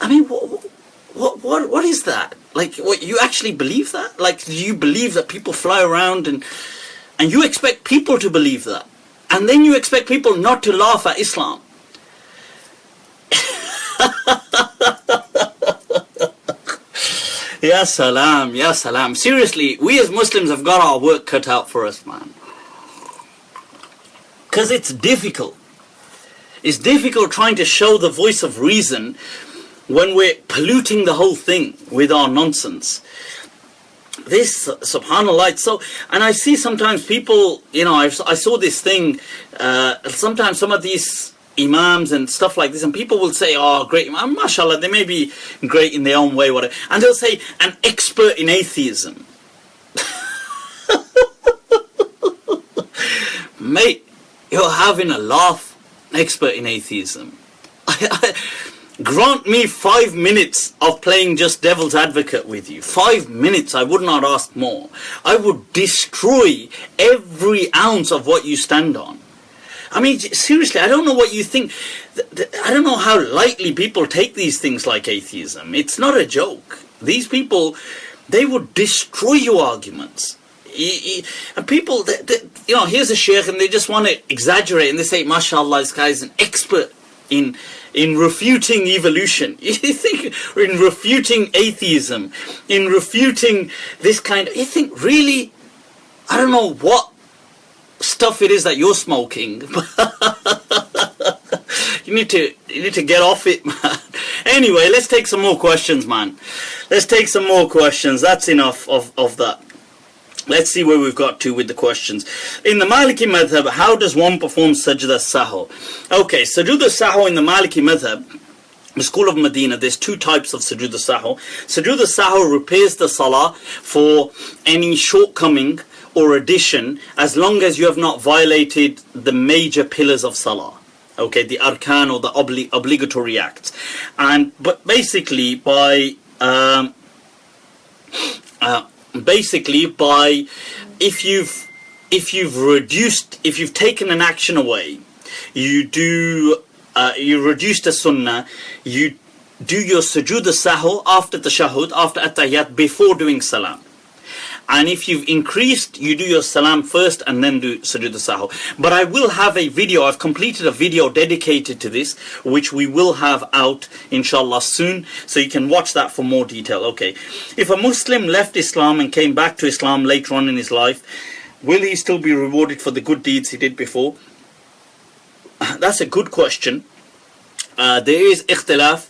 I mean, what is that? Like, what, you actually believe that? Like, do you believe that people fly around and you expect people to believe that? And then you expect people not to laugh at Islam. Ya salam, ya salam. Seriously, we as Muslims have got our work cut out for us, man. Because it's difficult. It's difficult trying to show the voice of reason when we're polluting the whole thing with our nonsense. This, subhanAllah, it's so, and I see sometimes people, you know, I saw this thing, sometimes some of these imams and stuff like this, and people will say, oh, great imam, mashallah, they may be great in their own way, whatever, and they'll say, an expert in atheism. Mate, you're having a laugh, expert in atheism. Grant me 5 minutes of playing just devil's advocate with you. 5 minutes, I would not ask more. I would destroy every ounce of what you stand on. I mean, seriously, I don't know what you think. I don't know how lightly people take these things like atheism. It's not a joke. These people, they would destroy your arguments. And people, you know, here's a sheikh and they just want to exaggerate and they say, mashallah, this guy is an expert in refuting evolution. You think, in refuting atheism, in refuting this kind of, you think, really, I don't know what stuff it is that you're smoking. you need to get off it, man. Anyway, let's take some more questions, man. Let's take some more questions. That's enough of that. Let's see where we've got to with the questions. In the Maliki Madhhab, how does one perform Sajda Sahw? Okay, Sajda Sahw in the Maliki Madhhab, the school of Medina, there's two types of Sajda Sahw. Sajda Sahw repairs the Salah for any shortcoming or addition as long as you have not violated the major pillars of Salah. Okay, the arkan or the obligatory acts. But basically by if you've taken an action away, you reduced a sunnah, you do your sujood sahw after tashahhud, after at-tahiyyat, before doing salam. And if you've increased, you do your salam first and then do sujood sahw. But I will have a video, I've completed a video dedicated to this, which we will have out inshallah soon, so you can watch that for more detail. Okay, if a Muslim left Islam and came back to Islam later on in his life, will he still be rewarded for the good deeds he did before? That's a good question. There is ikhtilaf.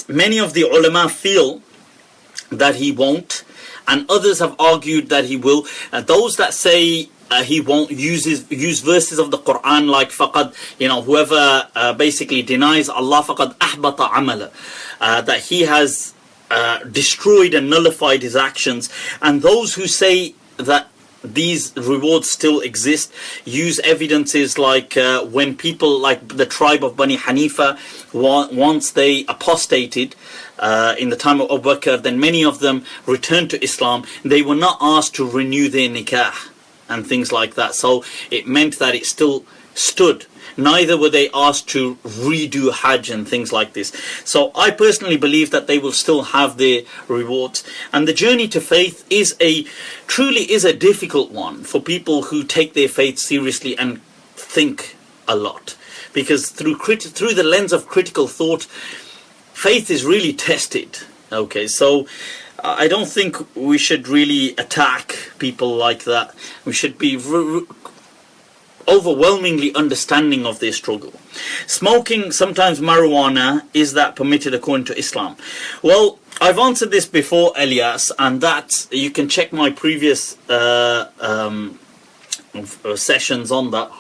Many of the ulama feel that he won't, and others have argued that he will. Those that say he won't use verses of the Quran like faqad, you know, whoever basically denies Allah, faqad ahbata amala, that he has destroyed and nullified his actions. And those who say that these rewards still exist use evidences like when people like the tribe of Bani Hanifa, once they apostated in the time of Abu Bakr, then many of them returned to Islam. They were not asked to renew their nikah and things like that, so it meant that it still stood. Neither were they asked to redo Hajj and things like this. So I personally believe that they will still have their rewards. And the journey to faith truly is a difficult one for people who take their faith seriously and think a lot. Because through the lens of critical thought, faith is really tested. Okay, so I don't think we should really attack people like that. We should be overwhelmingly understanding of their struggle. Smoking, sometimes marijuana, is that permitted according to Islam? Well, I've answered this before, Elias, and that you can check my previous sessions on that.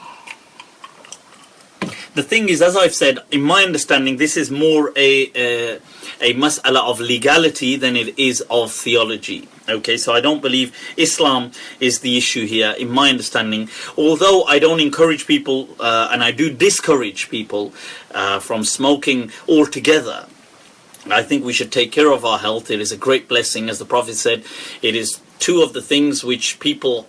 The thing is, as I've said, in my understanding, this is more a mas'ala of legality than it is of theology. Okay, so I don't believe Islam is the issue here, in my understanding. Although I don't encourage people, and I do discourage people from smoking altogether. I think we should take care of our health. It is a great blessing. As the Prophet said, it is two of the things which people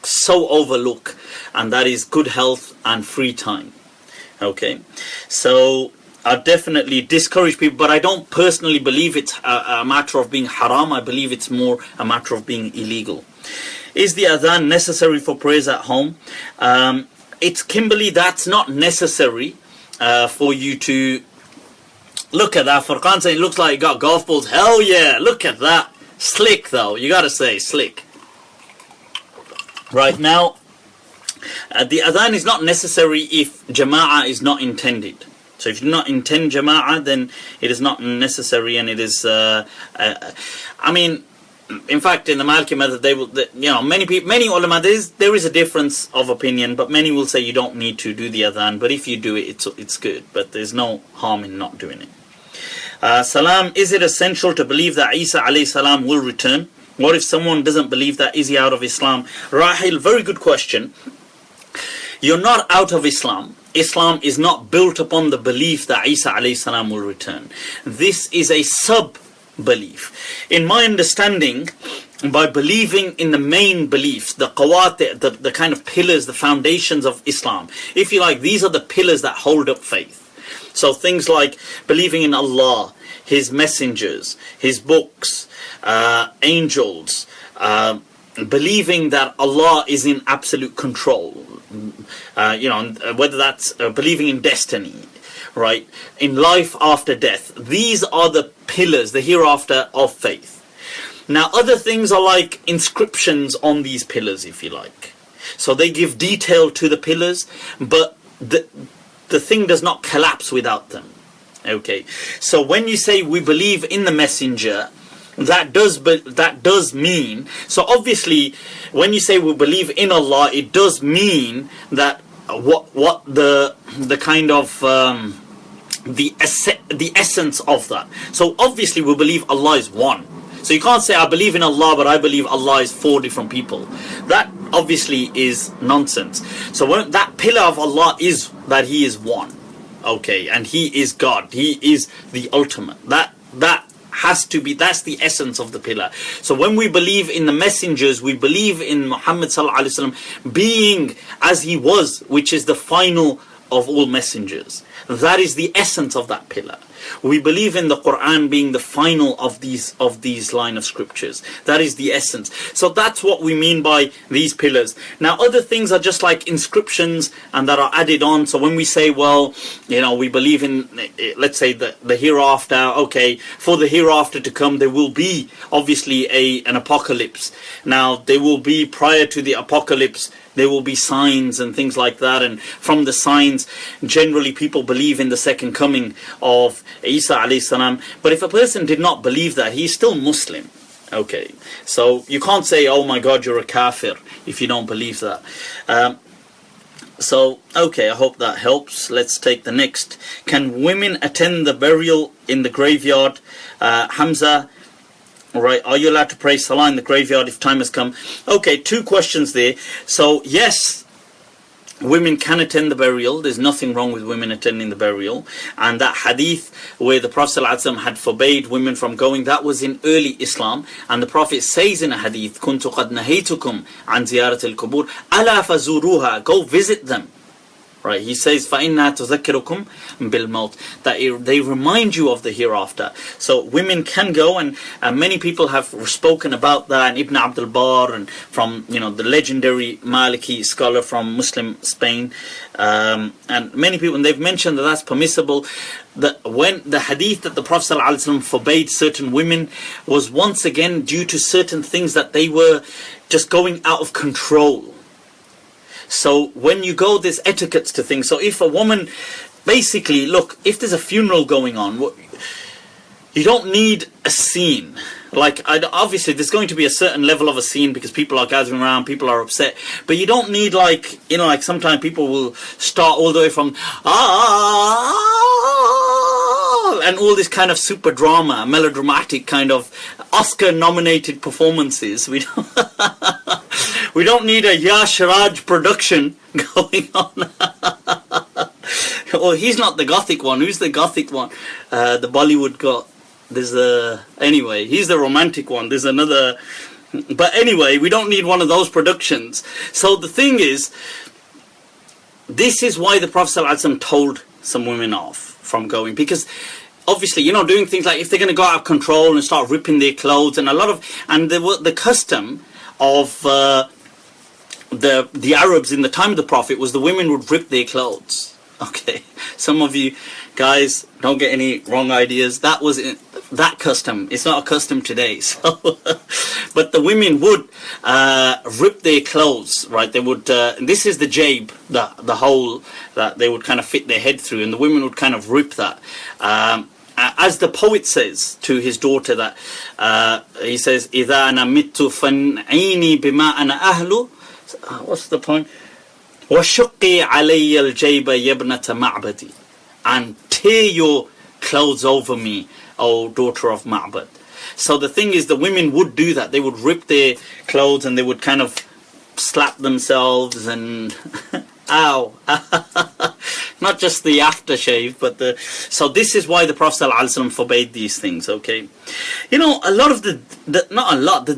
so overlook, and that is good health and free time. Okay, so I definitely discourage people, but I don't personally believe it's a matter of being haram. I believe it's more a matter of being illegal. Is the adhan necessary for prayers at home? It's Kimberly, that's not necessary for you to look at that. Furqan saying it looks like you got golf balls. Hell yeah, look at that. Slick though, you gotta say, slick. Right now, the adhan is not necessary if jama'ah is not intended. So if you do not intend jama'ah, then it is not necessary, and it is, I mean, in fact, in the Maliki Madhhab, they will, you know, many ulama, there is a difference of opinion, but many will say you don't need to do the adhan, but if you do it, it's good, but there's no harm in not doing it. Salam, is it essential to believe that Isa alayhi salam will return? What if someone doesn't believe that? Is he out of Islam? Rahil, very good question. You're not out of Islam. Islam is not built upon the belief that Isa alayhi salam will return. This is a sub-belief. In my understanding, by believing in the main beliefs, the qawati, the kind of pillars, the foundations of Islam, if you like, these are the pillars that hold up faith. So things like believing in Allah, His messengers, His books, angels, believing that Allah is in absolute control, you know, whether that's believing in destiny, right, in life after death. These are the pillars, the hereafter of faith. Now other things are like inscriptions on these pillars, if you like. So they give detail to the pillars, but the thing does not collapse without them. Okay, so when you say we believe in the messenger, that does mean, so obviously when you say we believe in Allah, it does mean that what the kind of the essence of that. So obviously we believe Allah is one. So you can't say I believe in Allah but I believe Allah is 4 different people. That obviously is nonsense. So when that pillar of Allah is that He is one, okay, and He is God, He is the ultimate. That has to be, that's the essence of the pillar. So when we believe in the messengers, we believe in Muhammad sallallahu alaihi wasallam being as he was, which is the final of all messengers. That is the essence of that pillar. We believe in the Quran being the final of these line of scriptures. That is the essence. So that's what we mean by these pillars. Now other things are just like inscriptions and that are added on. So when we say, well, you know, we believe in, let's say the hereafter, okay, for the hereafter to come there will be obviously an apocalypse. Now there will be, prior to the apocalypse, there will be signs and things like that, and from the signs generally people believe in the second coming of Isa alayhi salam. But if a person did not believe that, he's still Muslim. Okay, so you can't say, oh my God, you're a kaafir if you don't believe that. So okay, I hope that helps. Let's take the next. Can women attend the burial in the graveyard? Hamza, right, are you allowed to pray Salah in the graveyard if time has come? Okay, 2 questions there. So yes, women can attend the burial. There's nothing wrong with women attending the burial. And that hadith where the Prophet ﷺ had forbade women from going, that was in early Islam. And the Prophet says in a hadith, كُنْتُ قَدْ نَهَيْتُكُمْ عَنْ زِيَارَةِ الْقُبُورِ أَلَا فَزُورُوهَا, go visit them. Right, he says, فَإِنَّهَا تُذَكِّرُكُمْ بِالْمَوْتِ, that they remind you of the hereafter. So women can go, and many people have spoken about that, and Ibn Abdul Bar, and from, you know, the legendary Maliki scholar from Muslim Spain, and many people, and they've mentioned that that's permissible. That when the hadith that the Prophet ﷺ forbade certain women was once again due to certain things that they were just going out of control. So when you go, there's etiquettes to things. So if a woman, basically, look, if there's a funeral going on, you don't need a scene. Like, obviously there's going to be a certain level of a scene because people are gathering around, people are upset. But you don't need, like, you know, like sometimes people will start all the way from and all this kind of super drama, melodramatic kind of Oscar-nominated performances. We don't need a Yash Raj production going on. Well, he's not the Gothic one. Who's the Gothic one? The Bollywood Anyway, he's the romantic one. There's another, but anyway, we don't need one of those productions. So the thing is, this is why the Prophet ﷺ told some women off from going, because obviously, doing things like if they're going to go out of control and start ripping their clothes, and the custom of the Arabs in the time of the Prophet was the women would rip their clothes. Okay, some of you guys don't get any wrong ideas. That was that custom. It's not a custom today. So, but the women would rip their clothes, right? They would. This is the jabe, the hole that they would kind of fit their head through, and the women would kind of rip that. As the poet says to his daughter, that he says, "Idha ana mittu fan'ini bima ana ahlu." What's the point? وَشُقِّي عَلَيَّ الْجَيْبَ يَبْنَةَ مَعْبَدِ, and tear your clothes over me, O daughter of Ma'bad. So the thing is, the women would do that. They would rip their clothes and they would kind of slap themselves and ow. Not just the aftershave, but so this is why the Prophet ﷺ forbade these things, okay? A lot of the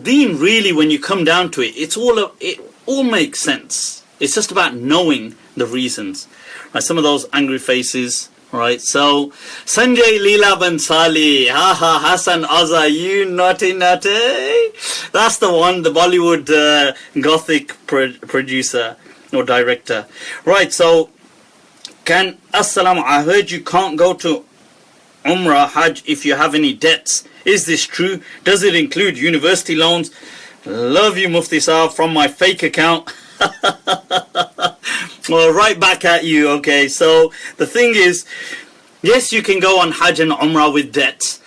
Deen really, when you come down to it, it all makes sense. It's just about knowing the reasons. Right, some of those angry faces, right? So, Sanjay Leela Bansali, haha, Hassan Azza, you naughty. That's the one, the Bollywood Gothic producer or director. Right, so, As-salam, I heard you can't go to Umrah, Hajj if you have any debts. Is this true? Does it include university loans? Love you, Mufti Sahw, from my fake account. Well, right back at you, okay? So the thing is, yes, you can go on Hajj and Umrah with debts.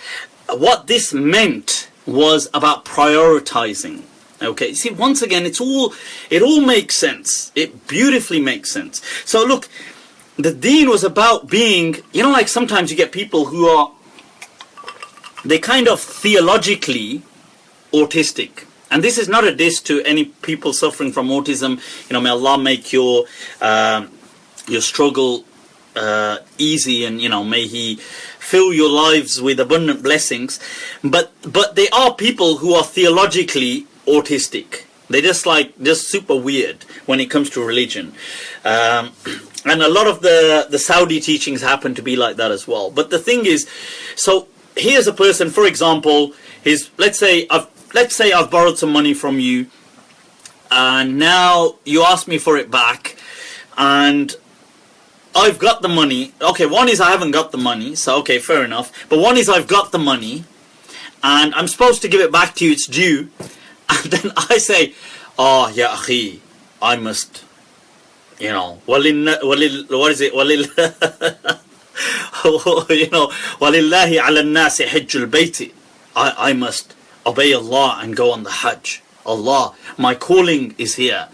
What this meant was about prioritizing. Okay, see, once again, it all makes sense. It beautifully makes sense. So look, the Deen was about being, like sometimes you get people who are, they kind of theologically autistic. And this is not a diss to any people suffering from autism. May Allah make your struggle easy, and may He fill your lives with abundant blessings. But there are people who are theologically autistic. They're just super weird when it comes to religion. And a lot of the Saudi teachings happen to be like that as well. But the thing is, so here's a person, for example, let's say I've borrowed some money from you, and now you ask me for it back, and I've got the money. Okay, one is I haven't got the money, so okay, fair enough. But one is I've got the money, and I'm supposed to give it back to you, it's due, and then I say, oh, ya akhi, I must, what is it? وَلِلَّهِ عَلَى النَّاسِ حِجُّ الْبَيْتِ, I must obey Allah and go on the Hajj. Allah, my calling is here.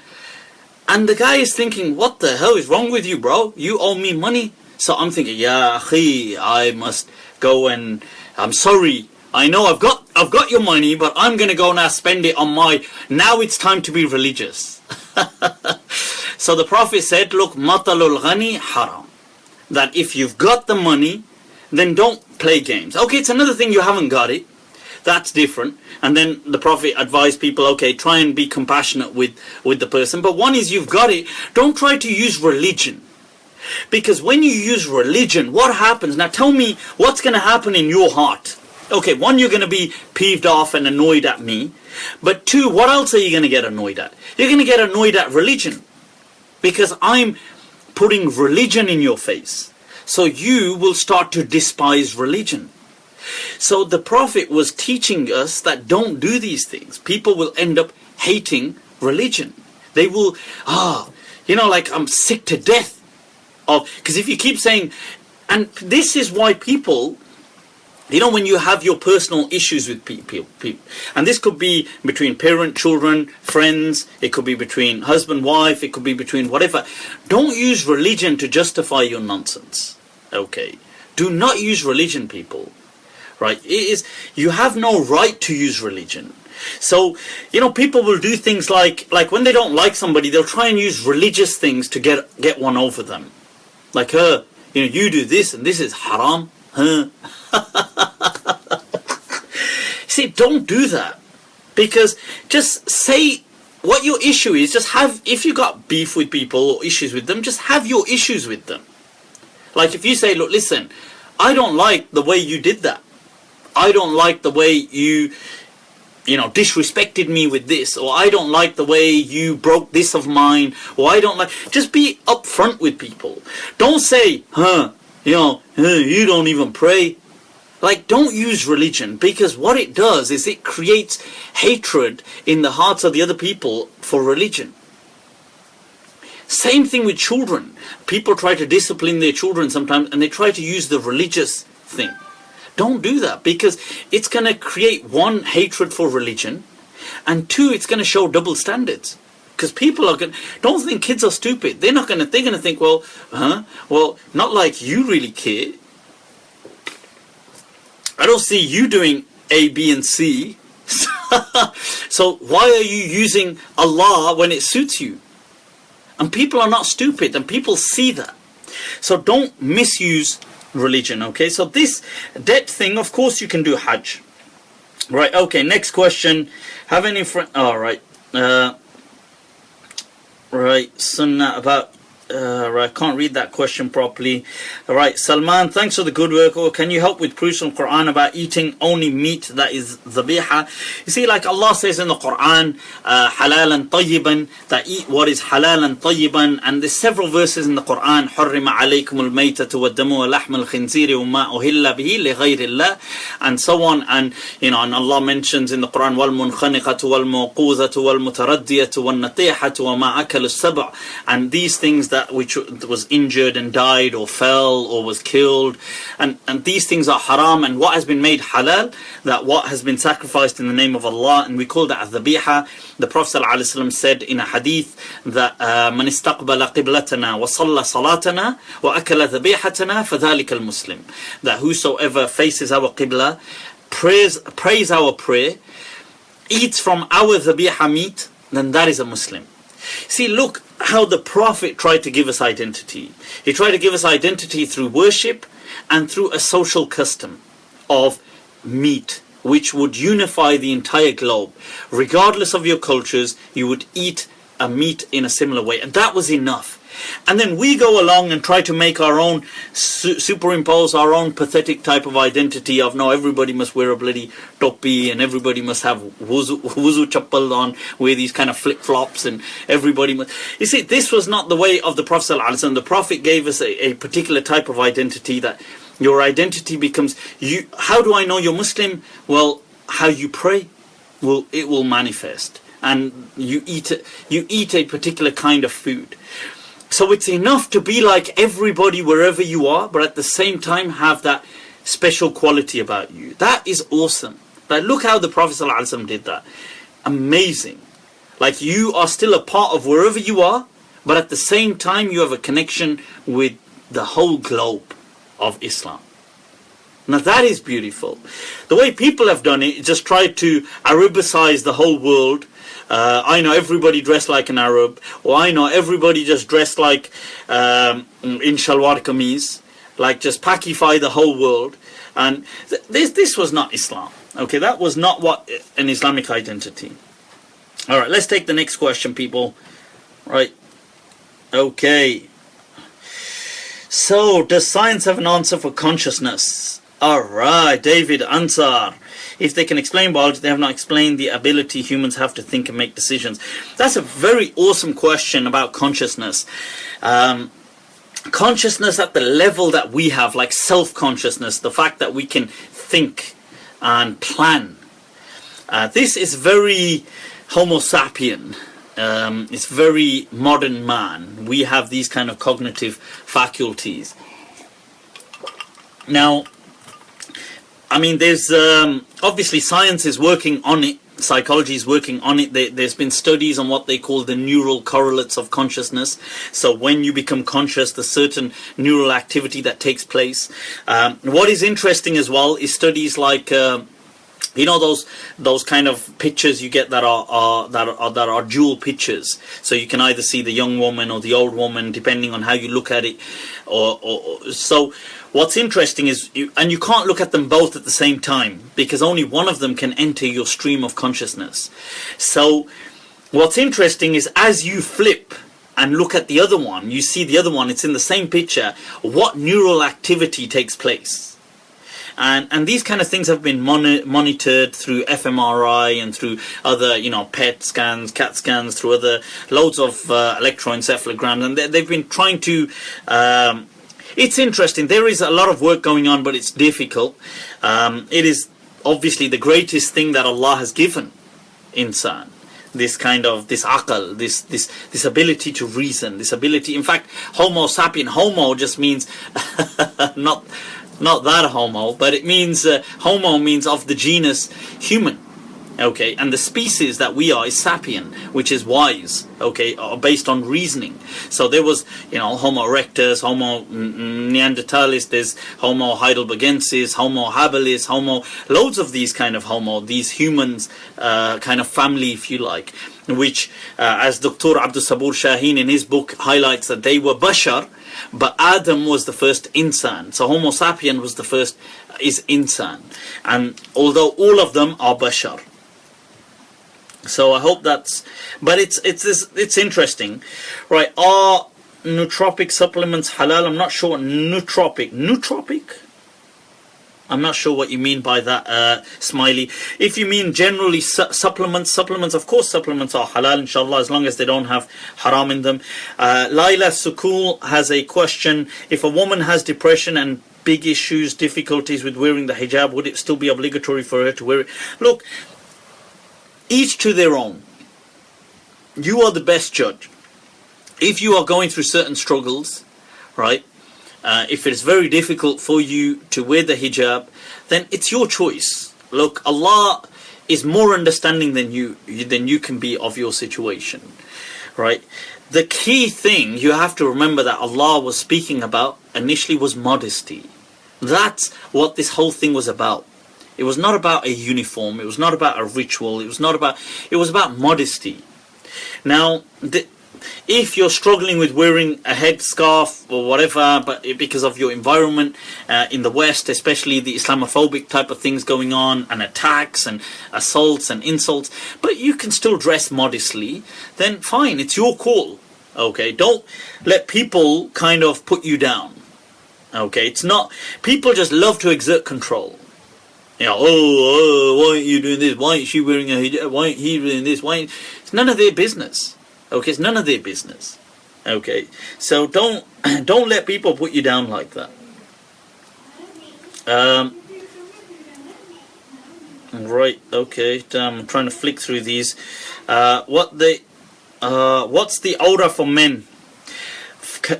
And the guy is thinking, what the hell is wrong with you, bro? You owe me money. So I'm thinking, ya akhi, I must go, and I'm sorry. I know I've got your money, but I'm going to go now spend it on now it's time to be religious. So the Prophet said, look, matalul ghani haram. That if you've got the money, then don't play games. Okay, it's another thing you haven't got it. That's different. And then the Prophet advised people, okay, try and be compassionate with the person. But one is, you've got it. Don't try to use religion. Because when you use religion, what happens? Now tell me what's going to happen in your heart. Okay, one, you're going to be peeved off and annoyed at me. But two, what else are you going to get annoyed at? You're going to get annoyed at religion. Because I'm putting religion in your face. So you will start to despise religion. So the Prophet was teaching us that don't do these things. People will end up hating religion. They will, I'm sick to death of, because if you keep saying, and this is why people, when you have your personal issues with people, and this could be between parent, children, friends, it could be between husband, wife, it could be between whatever. Don't use religion to justify your nonsense. Okay? Do not use religion, people. Right? You have no right to use religion. So, people will do things like when they don't like somebody, they'll try and use religious things to get one over them. Like, you do this and this is haram. See, don't do that. Because just say what your issue is. Just have, if you got beef with people or issues with them, just have your issues with them. Like if you say, look, listen, I don't like the way you did that. I don't like the way you disrespected me with this, or I don't like the way you broke this of mine, or I don't like, just be upfront with people. Don't say, you don't even pray. Like, don't use religion, because what it does is it creates hatred in the hearts of the other people for religion. Same thing with children. People try to discipline their children sometimes, and they try to use the religious thing. Don't do that, because it's going to create, one, hatred for religion, and two, it's going to show double standards. Because people are going, don't think kids are stupid. They're going to think, well, not like you really care. I don't see you doing A, B, and C. So why are you using Allah when it suits you? And people are not stupid, and people see that. So don't misuse religion, okay? So this debt thing, of course you can do Hajj. Right, okay, next question. Have any friends... Right, Sunnah about... right, can't read that question properly. Right, Salman, thanks for the good work. Or can you help with proofs from Quran about eating only meat that is Zabiha? You see, like Allah says in the Quran, halalan tayyiban, that eat what is halalan tayyiban, and there's several verses in the Quran, حُرِّمَ عَلَيْكُمُ الْمَيْتَةُ وَالدَّمُ وَلَحْمُ الْخِنْزِيرِ وَمَا أُهِلَّ بِهِ لِغَيْرِ اللَّهِ, and so on. And and Allah mentions in the Quran, وَالْمُنْخَنِقَةُ وَالْمَوْقُوذَةُ وَالْمُتَرَدِّيَةُ وَالنَّطِيحَةُ وَمَا أَكَلُ السَّبْعُ, and these things that which was injured and died or fell or was killed, and these things are haram, and what has been made halal, that what has been sacrificed in the name of Allah, and we call that Zabiha. The Prophet ﷺ said in a hadith that man istaqbala qiblatana wa salla salatana wa akala dhabihatana fadhalika al-muslim, that whosoever faces our qibla, prays our prayer, eats from our dhabiha meat, then that is a Muslim. See, look how the Prophet tried to give us identity. He tried to give us identity through worship and through a social custom of meat, which would unify the entire globe. Regardless of your cultures, you would eat a meat in a similar way. And that was enough. And then we go along and try to make our own, superimpose our own pathetic type of identity of, no, everybody must wear a bloody topi, and everybody must have wuzu chappal on, wear these kind of flip-flops, and everybody must... You see, this was not the way of the Prophet ﷺ. The Prophet gave us a particular type of identity, that your identity becomes... How do I know you're Muslim? Well, how you pray, it will manifest. And you eat a particular kind of food. So it's enough to be like everybody wherever you are, but at the same time have that special quality about you. That is awesome. Like, look how the Prophet ﷺ did that. Amazing. Like, you are still a part of wherever you are, but at the same time you have a connection with the whole globe of Islam. Now that is beautiful. The way people have done it, just tried to Arabicize the whole world. I know everybody dressed like an Arab, or I know everybody just dressed like in shalwar kameez, like just pacify the whole world. And this was not Islam. Okay, that was not what an Islamic identity. All right, let's take the next question, people. Right. Okay. So, does science have an answer for consciousness? All right, David Ansar. If they can explain biology, they have not explained the ability humans have to think and make decisions. That's a very awesome question about consciousness. Consciousness at the level that we have, like self-consciousness, the fact that we can think and plan. This is very Homo sapien. It's very modern man. We have these kind of cognitive faculties. Now, I mean, there's obviously science is working on it, psychology is working on it. There's been studies on what they call the neural correlates of consciousness. So when you become conscious, there's certain neural activity that takes place. What is interesting as well is studies like You know those kind of pictures you get that are dual pictures, so you can either see the young woman or the old woman depending on how you look at it, or so. What's interesting is you can't look at them both at the same time, because only one of them can enter your stream of consciousness. So what's interesting is as you flip and look at the other one, you see the other one, it's in the same picture, what neural activity takes place. And these kind of things have been monitored through fMRI and through other, PET scans, CAT scans, through other loads of electroencephalograms, and they've been trying to. It's interesting. There is a lot of work going on, but it's difficult. It is obviously the greatest thing that Allah has given insan. This kind of this aql, this ability to reason, this ability. In fact, Homo sapien, Homo just means not that homo, but it means homo means of the genus human, okay, and the species that we are is sapien, which is wise, okay, based on reasoning. So there was, Homo erectus, Homo neanderthalis, there's Homo heidelbergensis, Homo habilis, Homo, loads of these kind of homo, these humans, kind of family, if you like, which, as Dr. Abdul Sabur Shaheen in his book highlights, that they were bashar, but Adam was the first insan. So Homo sapien was the first, is insan. And although all of them are bashar. So I hope that's, but it's interesting. Right, are nootropic supplements halal? I'm not sure what nootropic? I'm not sure what you mean by that, Smiley. If you mean generally supplements, of course supplements are halal, inshallah, as long as they don't have haram in them. Laila Sukul has a question. If a woman has depression and big issues, difficulties with wearing the hijab, would it still be obligatory for her to wear it? Look, each to their own. You are the best judge. If you are going through certain struggles, right, if it's very difficult for you to wear the hijab, then it's your choice. Look, Allah is more understanding than you can be of your situation, right? The key thing you have to remember that Allah was speaking about initially was modesty. That's what this whole thing was about. It was not about a uniform. It was not about a ritual. It was about modesty. Now, if you're struggling with wearing a headscarf or whatever, but because of your environment in the West, especially the Islamophobic type of things going on, and attacks and assaults and insults, but you can still dress modestly, then fine, it's your call. Okay, don't let people kind of put you down. Okay, it's not, people just love to exert control. Why aren't you doing this? Why aren't she wearing a hijab? Why aren't he doing this? It's none of their business. Okay, it's none of their business. Okay, so don't let people put you down like that. Right. Okay. I'm trying to flick through these. What's the awrah for men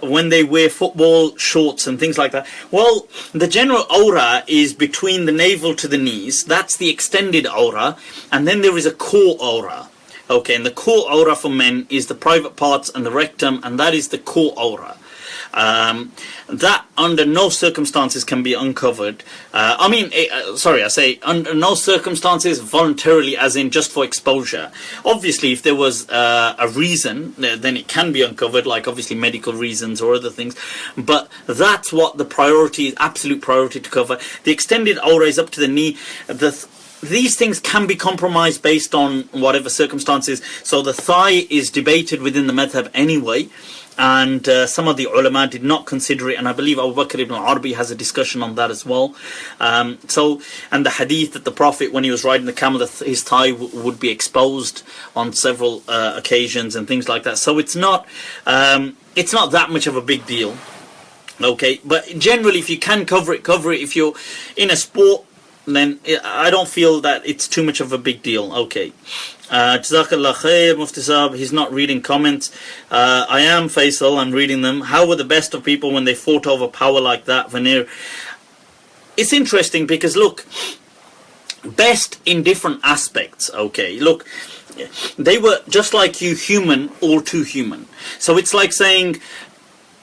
when they wear football shorts and things like that? Well, the general awrah is between the navel to the knees. That's the extended awrah, and then there is a core awrah. Okay, and the core awrah for men is the private parts and the rectum, and that is the core awrah. That under no circumstances can be uncovered. I say under no circumstances voluntarily, as in just for exposure. Obviously, if there was a reason, then it can be uncovered, like obviously medical reasons or other things. But that's what the priority is, absolute priority to cover. The extended awrah is up to the knee. These things can be compromised based on whatever circumstances. So the thigh is debated within the madhhab anyway. And some of the ulama did not consider it, and I believe Abu Bakr ibn Arabi has a discussion on that as well. And the hadith that the Prophet, when he was riding the camel, his thigh would be exposed on several occasions and things like that. So it's not that much of a big deal. Okay, but generally, if you can cover it. If you're in a sport, then I don't feel that it's too much of a big deal. Okay. Jazakallah khair, Mufti Sahb. He's not reading comments. I am, Faisal. I'm reading them. How were the best of people when they fought over power like that? Veneer. It's interesting because, look, best in different aspects. Okay, look, they were just like you, human, all too human. So it's like saying,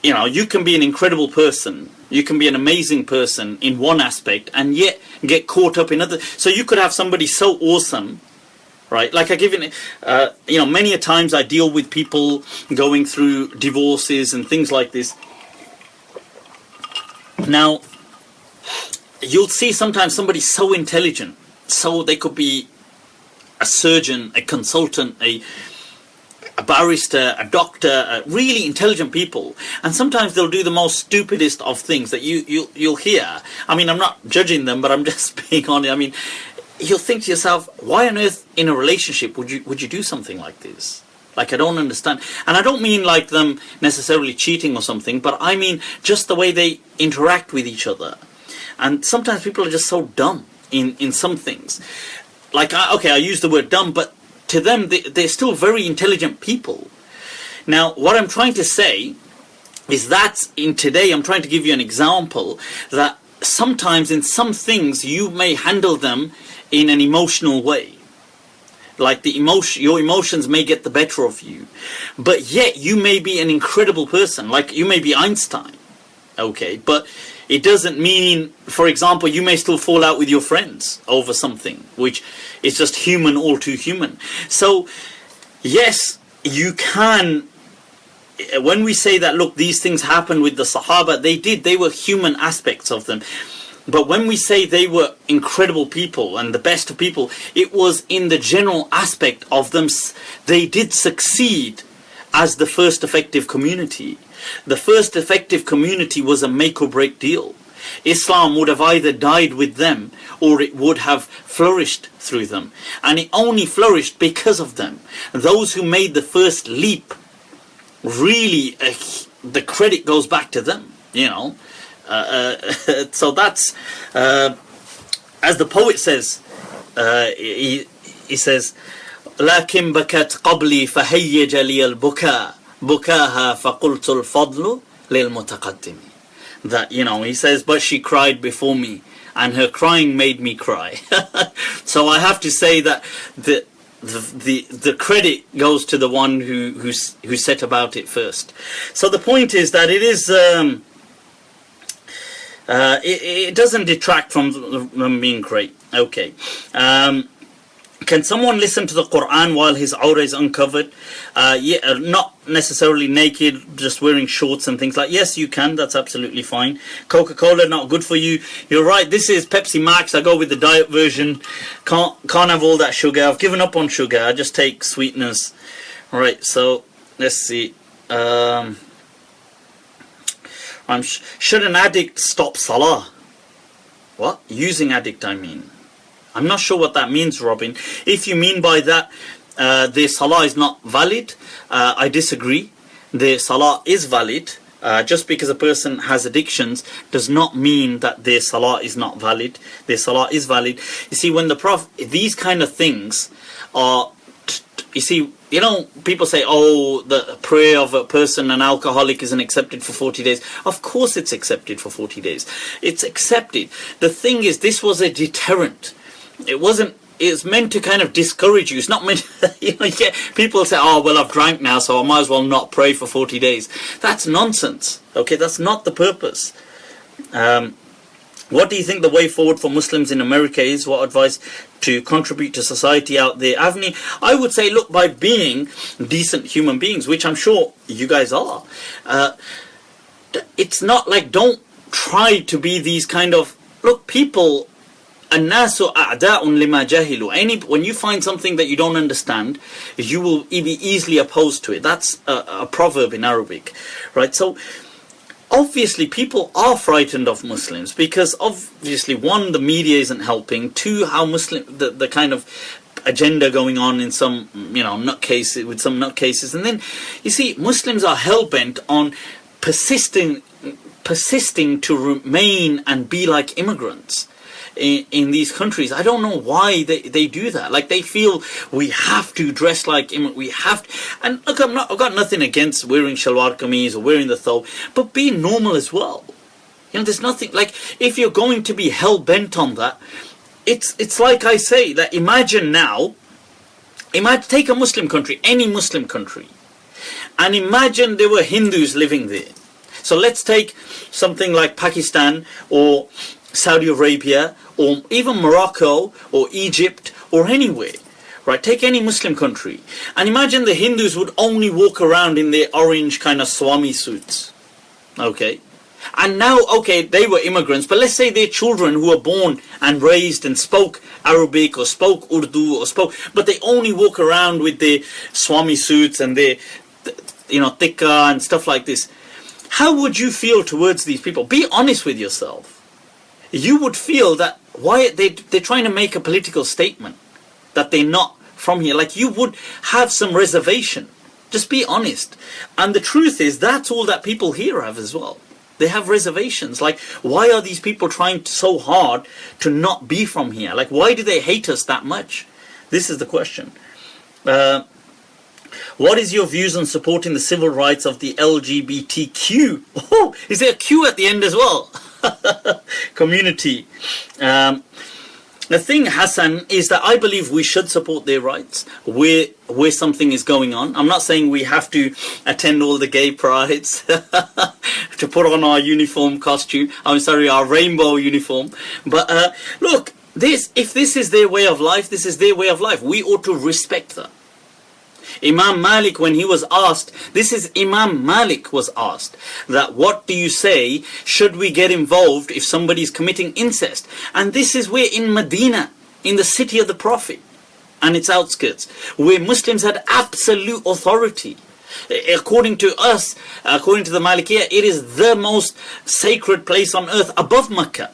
you can be an incredible person, You can be an amazing person in one aspect and yet get caught up in other. So you could have somebody so awesome, right? Like I give you, many a times I deal with people going through divorces and things like this. Now, you'll see sometimes somebody so intelligent, so they could be a surgeon, a consultant, a barrister, a doctor, really intelligent people, and sometimes they'll do the most stupidest of things that you'll hear. I mean, I'm not judging them, but I'm just being honest. I mean, you'll think to yourself, why on earth in a relationship would you do something like this? Like, I don't understand. And I don't mean like them necessarily cheating or something, but I mean just the way they interact with each other. And sometimes people are just so dumb in some things. Like, I use the word dumb, but to them, they're still very intelligent people. Now, what I'm trying to say is that today, I'm trying to give you an example that sometimes in some things, you may handle them in an emotional way. Like your emotions may get the better of you. But yet, you may be an incredible person. Like, you may be Einstein. Okay, but it doesn't mean, for example, you may still fall out with your friends over something, which is just human, all too human. So, yes, you can, when we say that, look, these things happened with the Sahabah, they were human aspects of them. But when we say they were incredible people and the best of people, it was in the general aspect of them. They did succeed as the first effective community. The first effective community was a make or break deal. Islam would have either died with them or it would have flourished through them. And it only flourished because of them. Those who made the first leap, really, the credit goes back to them, So that's, as the poet says, he says, لكن بكت قبلي فهيج لي البكاء بكاها فقلت الفضل للمتقدم. That, he says, but she cried before me and her crying made me cry. So I have to say that the credit goes to the one who set about it first. So the point is that it is it doesn't detract from them being great. Okay. Can someone listen to the Quran while his awrah is uncovered? Not necessarily naked, just wearing shorts and things like. Yes, you can. That's absolutely fine. Coca-Cola, not good for you. You're right. This is Pepsi Max. I go with the diet version. Can't have all that sugar. I've given up on sugar. I just take sweeteners. All right. So let's see. Should an addict stop Salah? What? Using addict, I mean. I'm not sure what that means, Robin. If you mean by that the Salah is not valid, I disagree. The Salah is valid. Just because a person has addictions does not mean that their Salah is not valid. Their Salah is valid. You see, when the Prophet, these kind of things are, people say, oh, the prayer of a person, an alcoholic, isn't accepted for 40 days. Of course it's accepted for 40 days. It's accepted. The thing is, this was a deterrent. It's meant to kind of discourage you. It's not meant, people say, oh, well, I've drank now, so I might as well not pray for 40 days. That's nonsense. Okay, that's not the purpose. What do you think the way forward for Muslims in America is? What advice to contribute to society out there? Avni, I would say, look, by being decent human beings, which I'm sure you guys are, it's not like, don't try to be these kind of, look, people, الناس أعداء لما جهلوا. When you find something that you don't understand, you will be easily opposed to it. That's a proverb in Arabic, right? So obviously people are frightened of Muslims because obviously, one, the media isn't helping. Two, how the kind of agenda going on in some nutcases. And then you see, Muslims are hell-bent on persisting to remain and be like immigrants in these countries. I don't know why they do that. Like, they feel we have to dress like we have to. And look, I've got nothing against wearing shalwar kameez or wearing the thobe, but be normal as well. There's nothing, like, if you're going to be hell bent on that, it's like I say, that imagine take a Muslim country, any Muslim country, and imagine there were Hindus living there. So let's take something like Pakistan or Saudi Arabia or even Morocco or Egypt or anywhere. Right, take any Muslim country and imagine the Hindus would only walk around in their orange kind of Swami suits. Okay. And now, okay, they were immigrants, but let's say their children who were born and raised and spoke Arabic or spoke Urdu or but they only walk around with their Swami suits and their, tikka and stuff like this. How would you feel towards these people? Be honest with yourself. You would feel that why they're trying to make a political statement that they're not from here. Like, you would have some reservation. Just be honest. And the truth is, that's all that people here have as well. They have reservations. Like, why are these people trying so hard to not be from here? Like, why do they hate us that much? This is the question. What is your views on supporting the civil rights of the LGBTQ? Oh, is there a Q at the end as well? Community. The thing, Hassan, is that I believe we should support their rights where something is going on. I'm not saying we have to attend all the gay prides, to put on our uniform costume. Our rainbow uniform. But look, if this is their way of life, this is their way of life. We ought to respect that. Imam Malik, when he was asked, Imam Malik was asked, that what do you say, should we get involved if somebody's committing incest? And this is where in Medina, in the city of the Prophet and its outskirts, where Muslims had absolute authority. According to us, according to the Malikiyah, it is the most sacred place on earth above Mecca.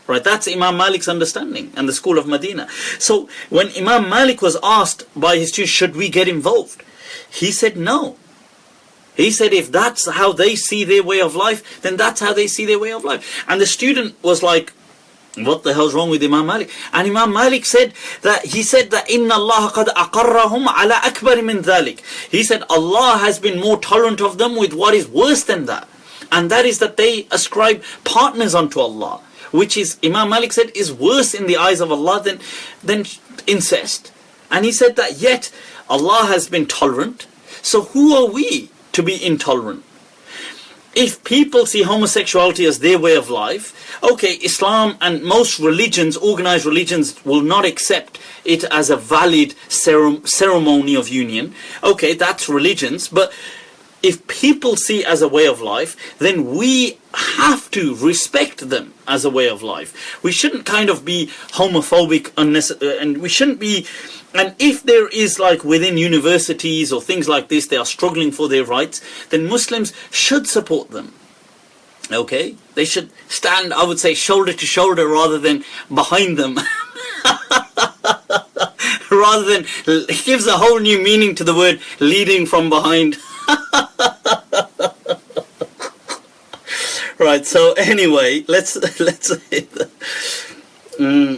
Right, that's Imam Malik's understanding and the school of Medina. So when Imam Malik was asked by his students, should we get involved? He said no. He said if that's how they see their way of life, then that's how they see their way of life. And the student was like, what the hell's wrong with Imam Malik? And Imam Malik said that Inna Allah qad aqarrahum ala akbar min dhalik. He said Allah has been more tolerant of them with what is worse than that. And that is that they ascribe partners unto Allah, which is, Imam Malik said, is worse in the eyes of Allah than incest. And he said that yet Allah has been tolerant, so who are we to be intolerant? If people see homosexuality as their way of life, okay, Islam and most religions, organized religions, will not accept it as a valid ceremony of union. Okay, that's religions, but if people see it as a way of life, then we have to respect them as a way of life. We shouldn't kind of be homophobic, and we shouldn't be, and if there is like within universities or things like this, they are struggling for their rights, then Muslims should support them. Okay? They should stand, I would say, shoulder to shoulder rather than behind them. Rather than, it gives a whole new meaning to the word leading from behind. Right, so anyway, let's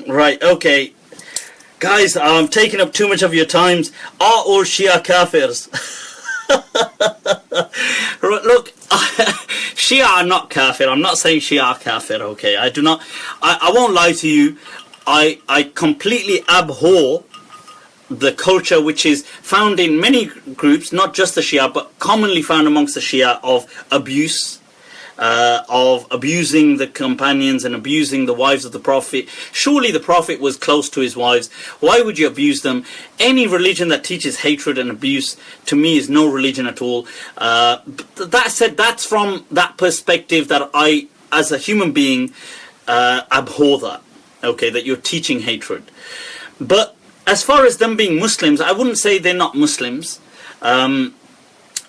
right, okay. Guys, I'm taking up too much of your times. Are all Shia kafirs? Look, Shia are not kafir. I'm not saying Shia are kafir, okay? I won't lie to you. I completely abhor the culture which is found in many groups, not just the Shia, but commonly found amongst the Shia, of abuse, of abusing the companions and abusing the wives of the Prophet. Surely the Prophet was close to his wives. Why would you abuse them? Any religion that teaches hatred and abuse, to me, is no religion at all. That said, that's from that perspective that I, as a human being, abhor that. Okay, that you're teaching hatred. But as far as them being Muslims, I wouldn't say they're not Muslims.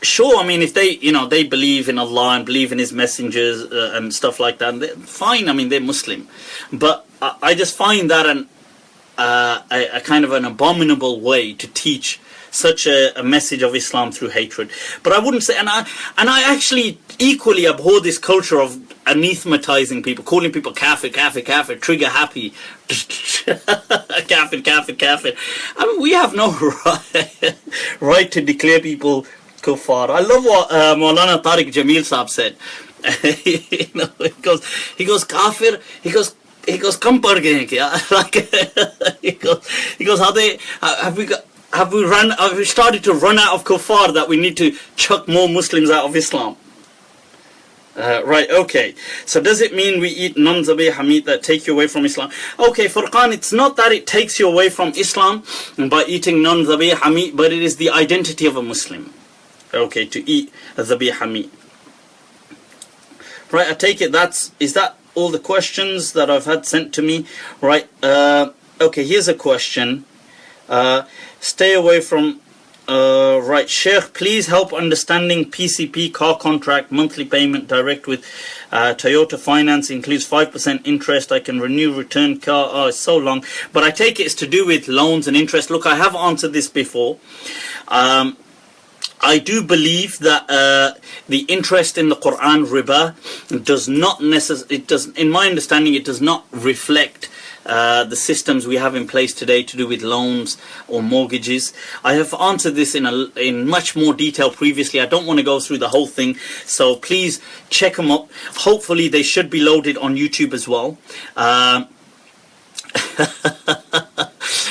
Sure, I mean, if they, they believe in Allah and believe in His messengers and stuff like that, fine. I mean, they're Muslim. But I just find that a kind of an abominable way to teach such a message of Islam through hatred. But I wouldn't say, and I actually equally abhor this culture of anathematizing people, calling people kaafir, kaafir, kaafir, trigger happy, kaafir, kaafir, kaafir. I mean, we have no right to declare people kuffar. I love what Maulana Tariq Jamil Saab said. He goes kaafir. He goes kam par gaye kya? Like he goes have we started to run out of kuffar that we need to chuck more Muslims out of Islam? Right, okay. So does it mean we eat non-Zabiha meat that take you away from Islam? Okay, Furqan, it's not that it takes you away from Islam by eating non-Zabiha meat, but it is the identity of a Muslim. Okay, to eat Zabiha meat. Right, I take it is that all the questions that I've had sent to me? Right, okay, here's a question. Stay away from... right, Sheikh, please help understanding PCP, car contract, monthly payment direct with Toyota Finance, includes 5% interest. I can renew, return car. Oh, it's so long. But I take it it's to do with loans and interest. Look, I have answered this before. I do believe that the interest in the Quran, Riba, does not in my understanding, it does not reflect the systems we have in place today to do with loans or mortgages. I have answered this in much more detail previously. I don't want to go through the whole thing, so please check them up. Hopefully they should be loaded on YouTube as well.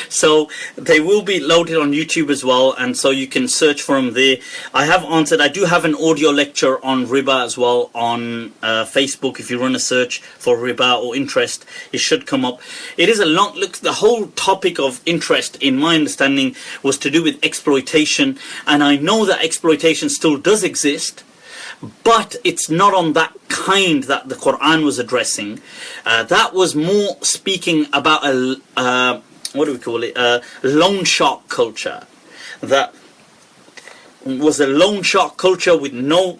So they will be loaded on YouTube as well, and so you can search for them there. I have answered. I do have an audio lecture on Riba as well on Facebook. If you run a search for Riba or interest, it should come up. It is a long look. The whole topic of interest, in my understanding, was to do with exploitation, and I know that exploitation still does exist, but it's not on that kind that the Quran was addressing. That was more speaking about what do we call it? Loan shark culture. That was a loan shark culture with no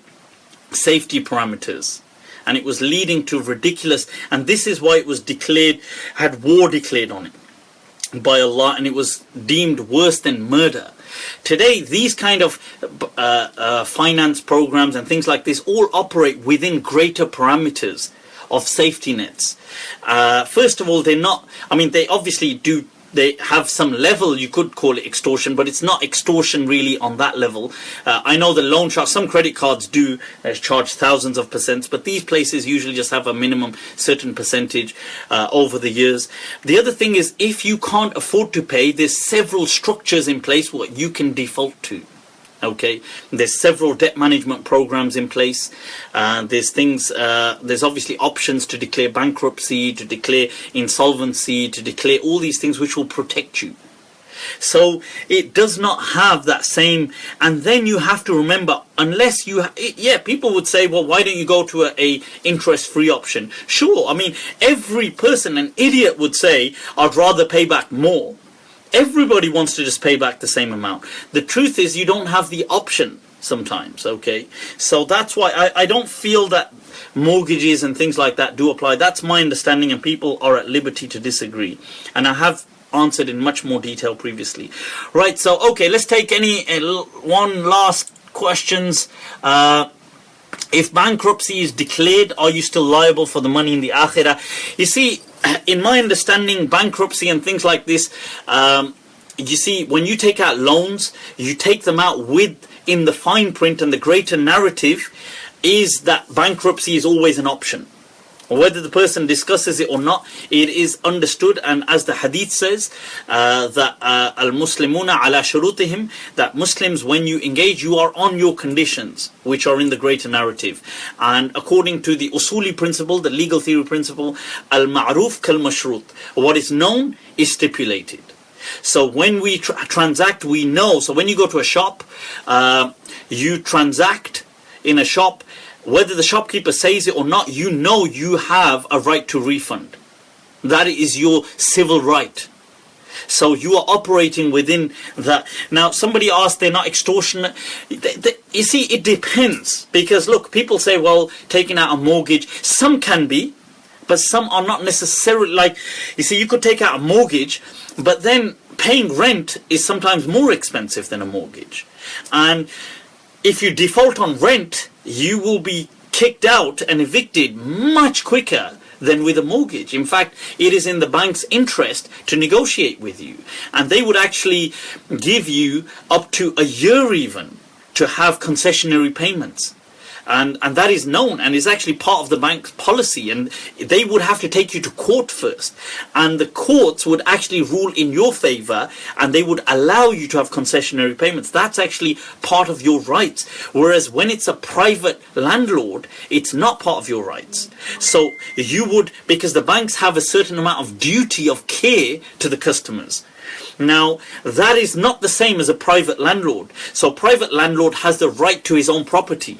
safety parameters. And it was leading to ridiculous, and this is why it was declared, had war declared on it by Allah, and it was deemed worse than murder. Today, these kind of finance programs and things like this all operate within greater parameters of safety nets. First of all, they're not, I mean, they obviously do, they have some level, you could call it extortion, but it's not extortion really on that level. I know the loan sharks, some credit cards do charge thousands of percents, but these places usually just have a minimum certain percentage over the years. The other thing is, if you can't afford to pay, there's several structures in place what you can default to. Okay, there's several debt management programs in place. There's things, there's obviously options to declare bankruptcy, to declare insolvency, to declare all these things which will protect you. So it does not have that same, and then you have to remember, unless you, yeah, people would say, well, why don't you go to a interest-free option? Sure, I mean, every person, an idiot would say, I'd rather pay back more. Everybody wants to just pay back the same amount. The truth is, you don't have the option sometimes, okay? So that's why I don't feel that mortgages and things like that do apply. That's my understanding, and people are at liberty to disagree. And I have answered in much more detail previously. Right, so, okay, let's take one last questions. If bankruptcy is declared, are you still liable for the money in the akhirah? You see, in my understanding, bankruptcy and things like this, you see, when you take out loans, you take them out in the fine print, and the greater narrative is that bankruptcy is always an option. Whether the person discusses it or not, it is understood, and as the hadith says, that al-muslimuna ala shurutihim, that Muslims, when you engage, you are on your conditions, which are in the greater narrative. And according to the usuli principle, the legal theory principle, al-ma'ruf kal-mashrut, what is known is stipulated. So when we transact, we know. So when you go to a shop, you transact in a shop, whether the shopkeeper says it or not, you know you have a right to refund. That is your civil right. So you are operating within that. Now, somebody asked, they're not extortionate. You see, it depends. Because look, people say, well, taking out a mortgage, some can be, but some are not necessarily. Like, you see, you could take out a mortgage, but then paying rent is sometimes more expensive than a mortgage. And if you default on rent, you will be kicked out and evicted much quicker than with a mortgage. In fact, it is in the bank's interest to negotiate with you. And they would actually give you up to a year even to have concessionary payments. And that is known and is actually part of the bank's policy, and they would have to take you to court first, and the courts would actually rule in your favor, and they would allow you to have concessionary payments. That's actually part of your rights, whereas when it's a private landlord, it's not part of your rights. So you would, because the banks have a certain amount of duty of care to the customers. Now, that is not the same as a private landlord. So private landlord has the right to his own property.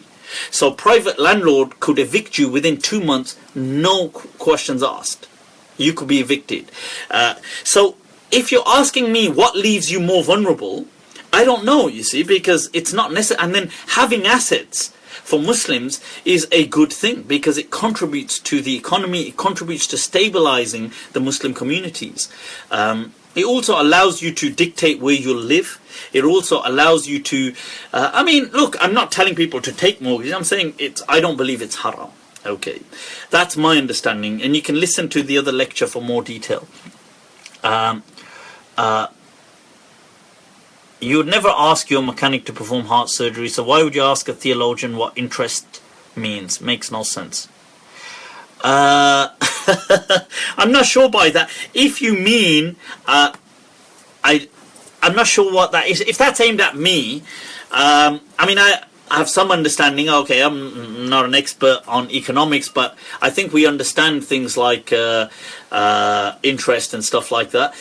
So private landlord could evict you within 2 months, no questions asked. You could be evicted. So if you're asking me what leaves you more vulnerable, I don't know, you see, because it's not necessary. And then having assets for Muslims is a good thing because it contributes to the economy, it contributes to stabilizing the Muslim communities. It also allows you to dictate where you live. It also allows you to, look, I'm not telling people to take mortgages. I'm saying I don't believe it's haram. Okay, that's my understanding. And you can listen to the other lecture for more detail. You would never ask your mechanic to perform heart surgery. So why would you ask a theologian what interest means? Makes no sense. I'm not sure by that. If you mean, I'm not sure what that is. If that's aimed at me, I have some understanding. Okay, I'm not an expert on economics, but I think we understand things like interest and stuff like that.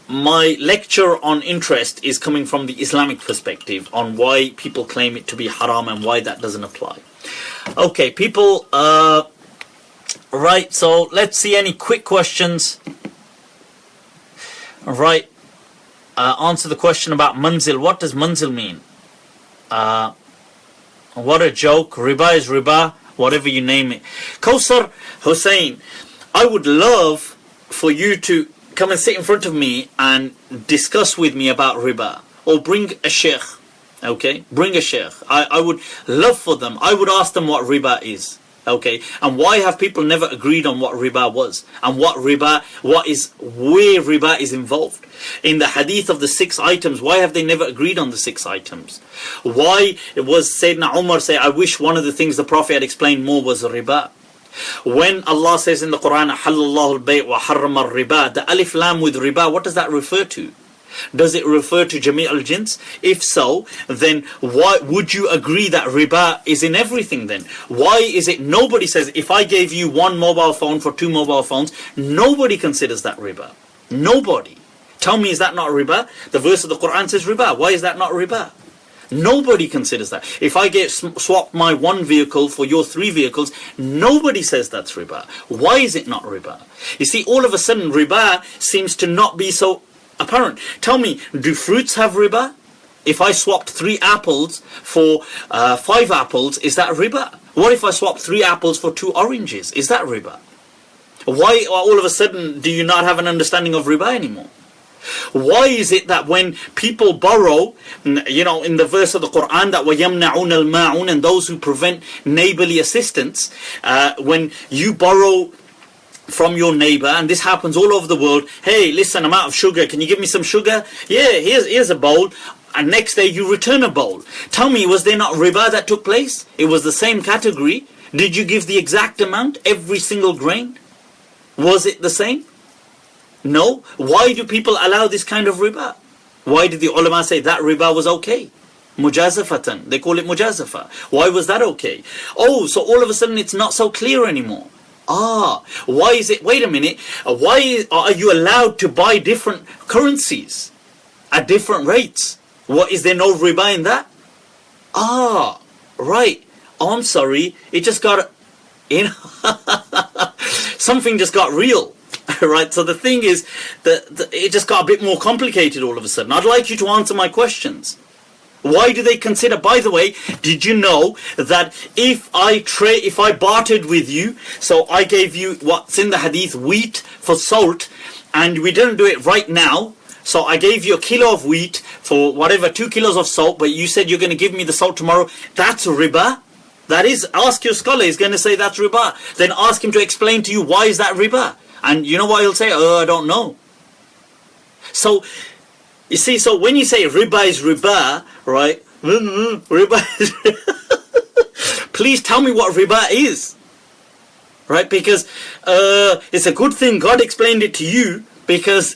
My lecture on interest is coming from the Islamic perspective on why people claim it to be haram and why that doesn't apply. Okay, people, right, so let's see any quick questions. Right, answer the question about manzil. What does manzil mean? What a joke. Riba is riba, whatever you name it. Kausar Hussein, I would love for you to come and sit in front of me and discuss with me about riba. Or bring a sheikh. Okay? Bring a sheikh. I would love for them. I would ask them what riba is. Okay? And why have people never agreed on what riba was? And where riba is involved? In the hadith of the 6 items, why have they never agreed on the 6 items? Why was Sayyidina Umar say, I wish one of the things the Prophet had explained more was riba? When Allah says in the Quran, Halallahu al-bay' wa harrama al-riba, the alif lam with riba, what does that refer to? Does it refer to Jami' al-Jins? If so, then why would you agree that riba is in everything then? Why is it nobody says, if I gave you 1 mobile phone for 2 mobile phones, nobody considers that riba? Nobody. Tell me, is that not riba? The verse of the Quran says riba. Why is that not riba? Nobody considers that. If I swap my 1 vehicle for your 3 vehicles, nobody says that's riba. Why is it not riba? You see, all of a sudden riba seems to not be so apparent. Tell me, do fruits have riba? If I swapped 3 apples for 5 apples, is that riba? What if I swapped 3 apples for 2 oranges? Is that riba? Why all of a sudden do you not have an understanding of riba anymore? Why is it that when people borrow, you know, in the verse of the Quran that وَيَمْنَعُونَ الْمَاعُونَ, and those who prevent neighborly assistance, when you borrow from your neighbor, and this happens all over the world, hey, listen, I'm out of sugar, can you give me some sugar? Yeah, here's a bowl. And next day you return a bowl. Tell me, was there not riba that took place? It was the same category. Did you give the exact amount, every single grain? Was it the same? No. Why do people allow this kind of riba? Why did the ulama say that riba was okay? Mujazafatan. They call it mujazafa. Why was that okay? Oh, so all of a sudden it's not so clear anymore. Why is it? Wait a minute. Why are you allowed to buy different currencies at different rates? What, is there no riba in that? Right. Oh, I'm sorry. It just got, something just got real. Right, so the thing is that it just got a bit more complicated all of a sudden. I'd like you to answer my questions. Why do they consider, by the way, did you know that if I bartered with you, so I gave you what's in the hadith, wheat for salt, and we didn't do it right now, so I gave you 1 kilo of wheat for whatever, 2 kilos of salt, but you said you're going to give me the salt tomorrow, that's riba? That is, ask your scholar, he's going to say that's riba. Then ask him to explain to you, why is that riba? And you know what he'll say? I don't know. So, you see, so when you say riba is riba, right? Riba is riba. please tell me what riba is. Right? Because it's a good thing God explained it to you, because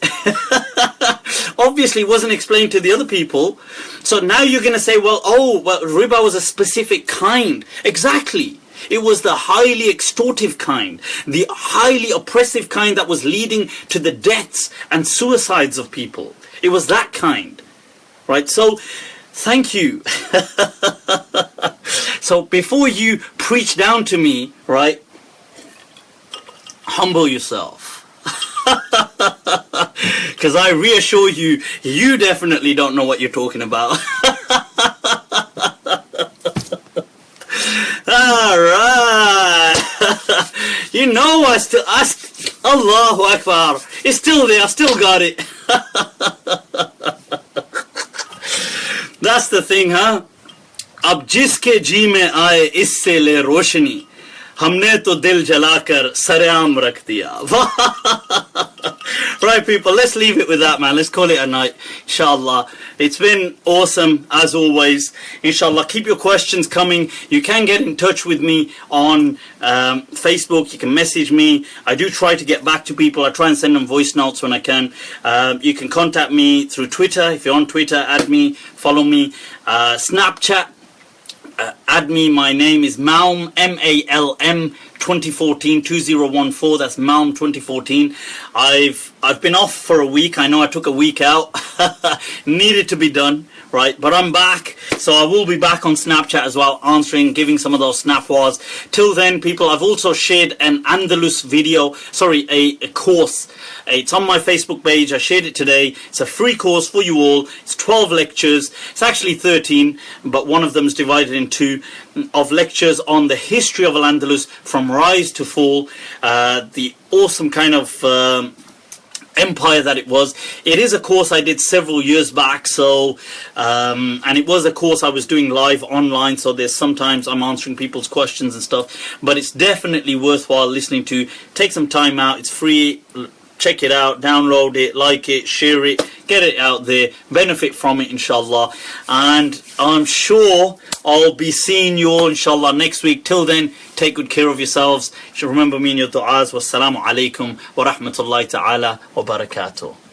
obviously it wasn't explained to the other people. So now you're going to say, well, riba was a specific kind. Exactly. It was the highly extortive kind, the highly oppressive kind that was leading to the deaths and suicides of people. It was that kind. Right? So, thank you. So before you preach down to me, right, humble yourself. Because I reassure you, you definitely don't know what you're talking about. Alright. You know, I still ask. Allahu Akbar. It's still there, I still got it. That's the thing, huh? अब जिसके जी में आए इससे ले रोशनी, हमने तो दिल जलाकर सरेआम रख दिया. Right, people, let's leave it with that, man. Let's call it a night, inshallah. It's been awesome, as always. Inshallah, keep your questions coming. You can get in touch with me on Facebook. You can message me. I do try to get back to people. I try and send them voice notes when I can. You can contact me through Twitter. If you're on Twitter, add me, follow me. Snapchat, add me. My name is Malm, M-A-L-M, 2014, 2014. That's Malm 2014. I've been off for a week. I know I took a week out. Needed to be done, right? But I'm back. So I will be back on Snapchat as well, answering, giving some of those snap wars. Till then, people, I've also shared an Andalus video, a course. It's on my Facebook page. I shared it today. It's a free course for you all. It's 12 lectures. It's actually 13, but one of them is divided in two, of lectures on the history of Al-Andalus from rise to fall, the awesome kind of empire that it was. It is a course I did several years back, so and it was a course I was doing live online, so there's sometimes I'm answering people's questions and stuff, but it's definitely worthwhile listening to. Take some time out. It's free. Check it out, download it, like it, share it, get it out there, benefit from it, inshallah. And I'm sure I'll be seeing you all, inshallah, next week. Till then, take good care of yourselves. You should remember me in your du'as. Wassalamu alaikum wa rahmatullahi ta'ala wa barakatuh.